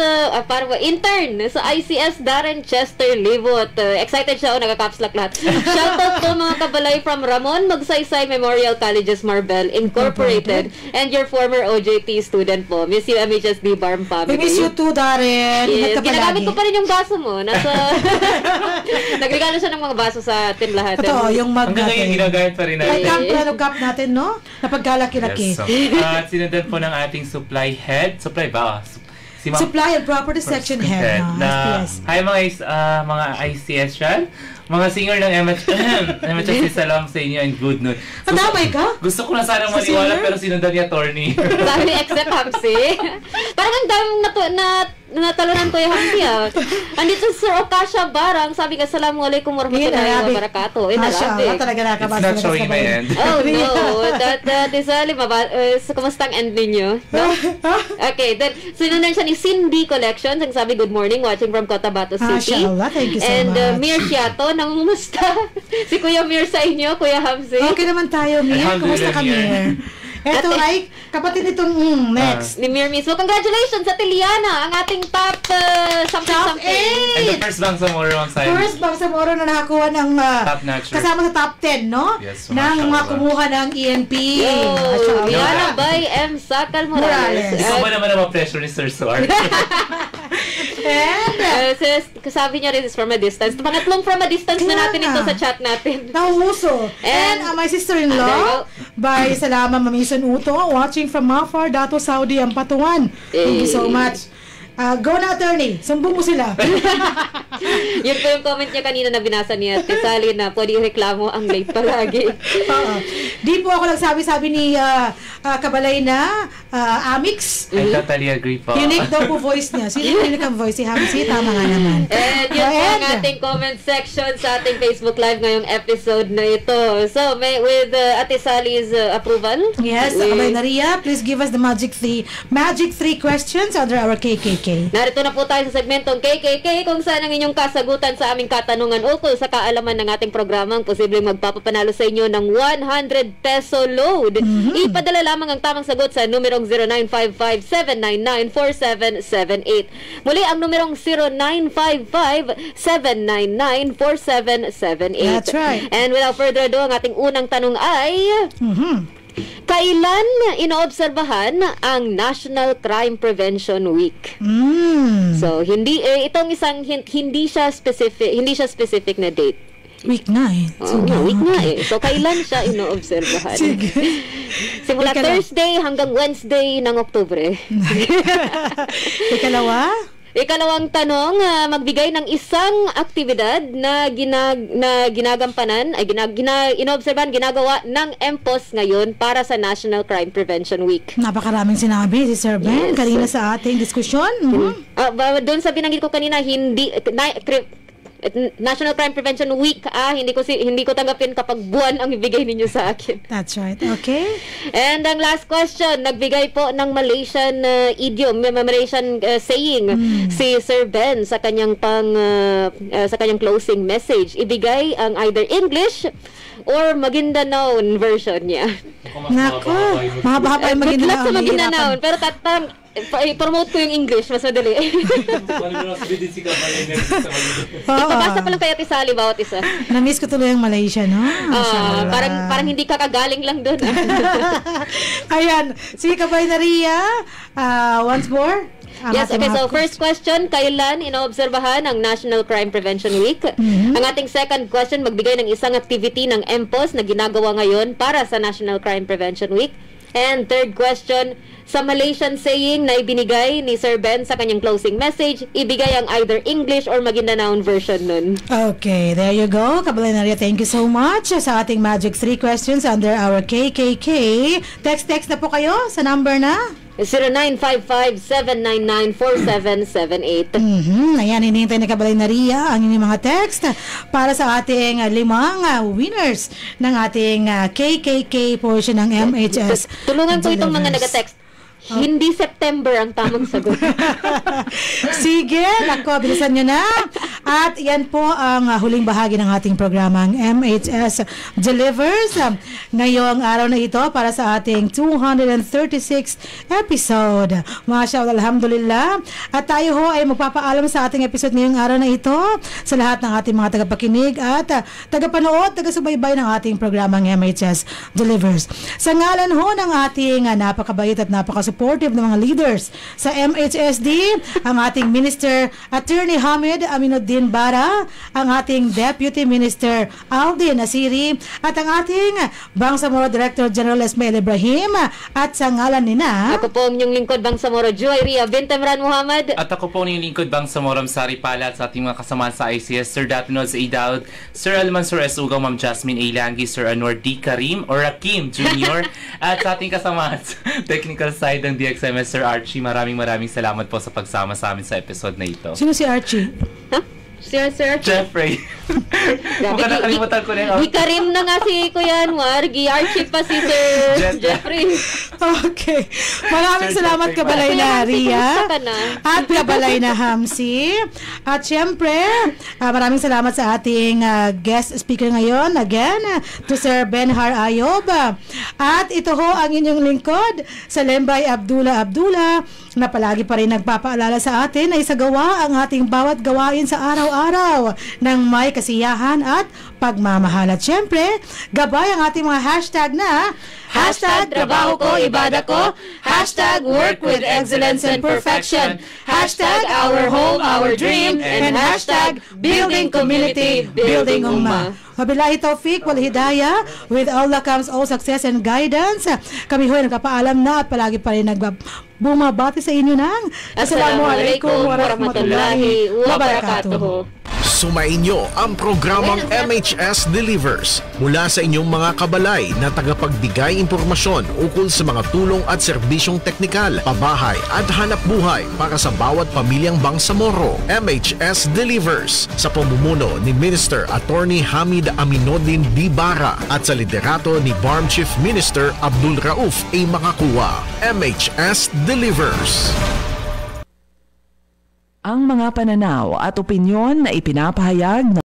S4: intern sa ICS, Darren Chester Livot. Excited siya, nagka-caps lock lahat. Shoutout po mga kabalay from Ramon Magsaysay Memorial Colleges Marbel Incorporated and your former OJT student po. Miss you, MHSD Barm family.
S3: We miss you too, Darren. Ingat
S4: Yes,
S3: ka
S4: ginagamit
S3: palagi.
S4: ko pa rin yung baso mo. Nagregalo siya ng mga baso sa atin lahat.
S3: Ito, yung mag
S5: Hanggang ngayon,
S3: natin.
S5: ginagamit pa rin
S3: Ay,
S5: natin.
S3: cup natin, no? Napagkalaki-laki.
S5: Yes, so, at sinundan po ng ating supply head. Supply ba? Si Ma'am
S3: Supply and Property Section Head.
S5: na,
S3: SPS.
S5: hi mga ICS yan. Mga singer ng MHS, salam sa inyo and good noon.
S3: Nadamay ka?
S5: Gusto ko na sanang
S3: Sa
S5: maniwala
S3: singer?
S5: pero sinundan niya attorney.
S4: Sabi except Hamsi. Parang ang daming natalunan ko yung Hamsi ah. Andito si Sir Okasha Barang. Sabi ka, Assalamualaikum warahmatullahi wabarakatuh.
S3: Masya Allah, talaga
S5: It's
S3: nakabasa.
S5: not showing my end.
S4: Oh no, that is kumusta ang end ninyo? No? Okay, then sinundan siya ni Cindy Collections. Ang sabi, good morning, watching from Cotabato City.
S3: Masya Allah, thank you so
S4: And
S3: much.
S4: Mir Chiato, namumusta? Si Kuya Mir sa inyo, Kuya Hamsi.
S3: Okay naman tayo, Mir. Kumusta ka,
S5: Alhamdulillah,
S3: Mir? Ito ay kapatid nitong next.
S4: Ni Mir mismo. Congratulations sa Tiliana, ang ating top something.
S5: And the first bang sa Moro ang sign.
S3: First bang sa Moro na nakakuha ng
S5: Top notcher.
S3: kasama sa top 10, no?
S5: Yes,
S3: ng
S5: mashallah.
S3: mga kumuha ng ENP.
S4: Yo,
S3: Mashallah.
S4: Tiliana by M. Sakal Morales.
S3: Morales.
S5: Ikaw ba naman ang pressure ni Sir Suar?
S3: And,
S4: Kasabi niya rin is from a distance. Pangatlong from a distance na
S3: Kaya
S4: natin
S3: nga.
S4: ito sa chat natin.
S3: nauso. And my
S4: There you
S3: sister-in-law by Salama Mamison Uto, watching from Mafar, Dato Saudi, Ampatuan. Thank you so much. Go na, attorney. Sumbong mo sila.
S4: Yun po yung comment niya kanina na binasa niya. Tesali na pwede reklamo ang late palagi.
S3: Oo. Di po ako nagsabi-sabi ni Kabalay na Amix.
S5: I totally agree po.
S3: Unique daw po voice niya. Sino yung unique ang voice? Si Hamsi? Tama nga naman.
S4: And yun po ang ating comment section sa ating Facebook Live ngayong episode na ito. So, with Ate Sally's approval.
S3: Yes, Kabalay na Ria, please give us the magic three questions under our KKK.
S4: Narito na po tayo sa segmentong KKK kung saan ang inyong kasagutan sa aming katanungan ukol sa kaalaman ng ating programang posibleng magpapapanalo sa inyo ng 100 peso load. Ipadala lamang ang tamang sagot sa numerong 0955-799-4778. Muli ang numerong 0955-799-4778.
S3: That's right.
S4: And without further ado, ang ating unang tanong ay... Kailan inoobserbahan ang National Crime Prevention Week? So itong isang hindi siya specific na date.
S3: Week na eh.
S4: Week na eh. So kailan siya inoobserbahan?
S3: Sige.
S4: Simula Thursday hanggang Wednesday ng Oktubre. Ikalawang tanong, magbigay ng isang aktibidad na ginagampanan, inoobserbahan, ginagawa ng MPOS ngayon para sa National Crime Prevention Week.
S3: Napakaraming sinabi si Sir Ben
S4: Yes.
S3: kanina sa ating diskusyon.
S4: Doon sa binanggit ko kanina, National Crime Prevention Week, hindi ko tanggapin kapag buwan ang ibigay ninyo sa akin.
S3: That's right. Okay.
S4: And ang last question, nagbigay po ng Malaysian idiom, Malaysian saying si Sir Ben sa kanyang sa kanyang closing message. Ibigay ang either English or Maguindanao version niya.
S3: Nako, mahaba-haba yung
S4: Good luck sa
S3: Maguindanao.
S4: Maguindanao, pero i-promote ko yung English, mas madali. Ipabasa pa lang kay Ate Sally bawat isa.
S3: Na-miss ko tuloy ang Malaysia, no? Mashallah.
S4: Parang hindi ka kagaling lang doon.
S3: Ayan, sige Kabay na Ria, once more.
S4: Yes, okay, so first question, kailan inoobserbahan ang National Crime Prevention Week? Ang ating second question, magbigay ng isang activity ng MPOS na ginagawa ngayon para sa National Crime Prevention Week. And third question, sa Malaysian saying na ibinigay ni Sir Ben sa kanyang closing message, ibigay ang either English or Maguindanao version nun.
S3: Okay, there you go. Kabay na Ria, thank you so much sa ating Magic 3 questions under our KKK. Text na po kayo sa number na
S4: 0955-799-4778.
S3: Ayan, hinihintay na Kabalay na Ria ang inyong mga text para sa ating 5 winners ng ating KKK portion ng MHS.
S4: Tulungan ko itong mga nag-text. Hindi September ang tamang sagot.
S3: Sige, nako, bilisan nyo na. At yan po ang huling bahagi ng ating programang MHS Delivers. Ngayong araw na ito para sa ating 236th episode. Masya Allah, alhamdulillah. At tayo ho ay magpapaalam sa ating episode ngayong araw na ito sa lahat ng ating mga tagapakinig at tagapanood, tagasubaybay ng ating programang MHS Delivers. Sa ngalan ho ng ating napakabait at napakasupportive ng mga leaders sa MHSD, ang ating Minister Attorney Hamid Aminuddin Bara, ang ating Deputy Minister Aldin Asiri, at ang ating Bangsamoro Director General Esmail Ibrahim, at sa ngalan nina
S4: ako po ang inyong lingkod Bangsamoro Joy Ria Bintamran Muhammad,
S5: at ako po ang inyong lingkod Bangsamoro Sari Pala, at sa ating mga kasamahan sa ICS, Sir Dapinos A. Daud, Sir Almansur S. Ugaw, Ma'am Jasmine A. Langi, Sir Anwar D. Karim or Rakim Jr. at sa ating kasamahan sa technical side ng DXMS, Sir Archie. Maraming salamat po sa pagsama sa amin sa episode na ito.
S3: Sino si Archie?
S4: Sir
S5: Jeffrey. Baka nakalimutan ko na
S4: yun. Karim na nga si Kuya Anwar, Archie pa si Sir Jeffrey.
S3: Okay. Maraming salamat Kabalay na Ria at Kabalay na Hamsi. At syempre, maraming salamat sa ating guest speaker ngayon, again, to Sir Benhar Ayob. At ito ho ang inyong lingkod, Salembay Abdullah, na palagi pa rin nagpapaalala sa atin na isagawa ang ating bawat gawain sa araw-araw ng may kasiyahan at pagmamahal. At syempre, gabay ang ating mga hashtag na
S4: #trabaho ko, ibada ko, #work with excellence and perfection, #our home, our dream, and #building community, building ummah.
S3: Wabillahi taufiq wal hidayah. With Allah comes all success and guidance. Kami ho'y nagpapaalam na at palagi pa rin bumabati sa inyo ng
S4: Assalamualaikum warahmatullahi wabarakatuh.
S2: Sumainyo ang programang MHS Delivers mula sa inyong mga kabalay na tagapagbigay impormasyon ukol sa mga tulong at serbisyong teknikal, pabahay at hanap buhay para sa bawat pamilyang Bangsamoro. MHS Delivers sa pamumuno ni Minister Attorney Hamid Aminuddin D. Bara at sa liderato ni BARM Chief Minister Abdul Rauf A. Makakuwa. MHS Delivers.
S1: Ang mga pananaw at opinyon na ipinapahayag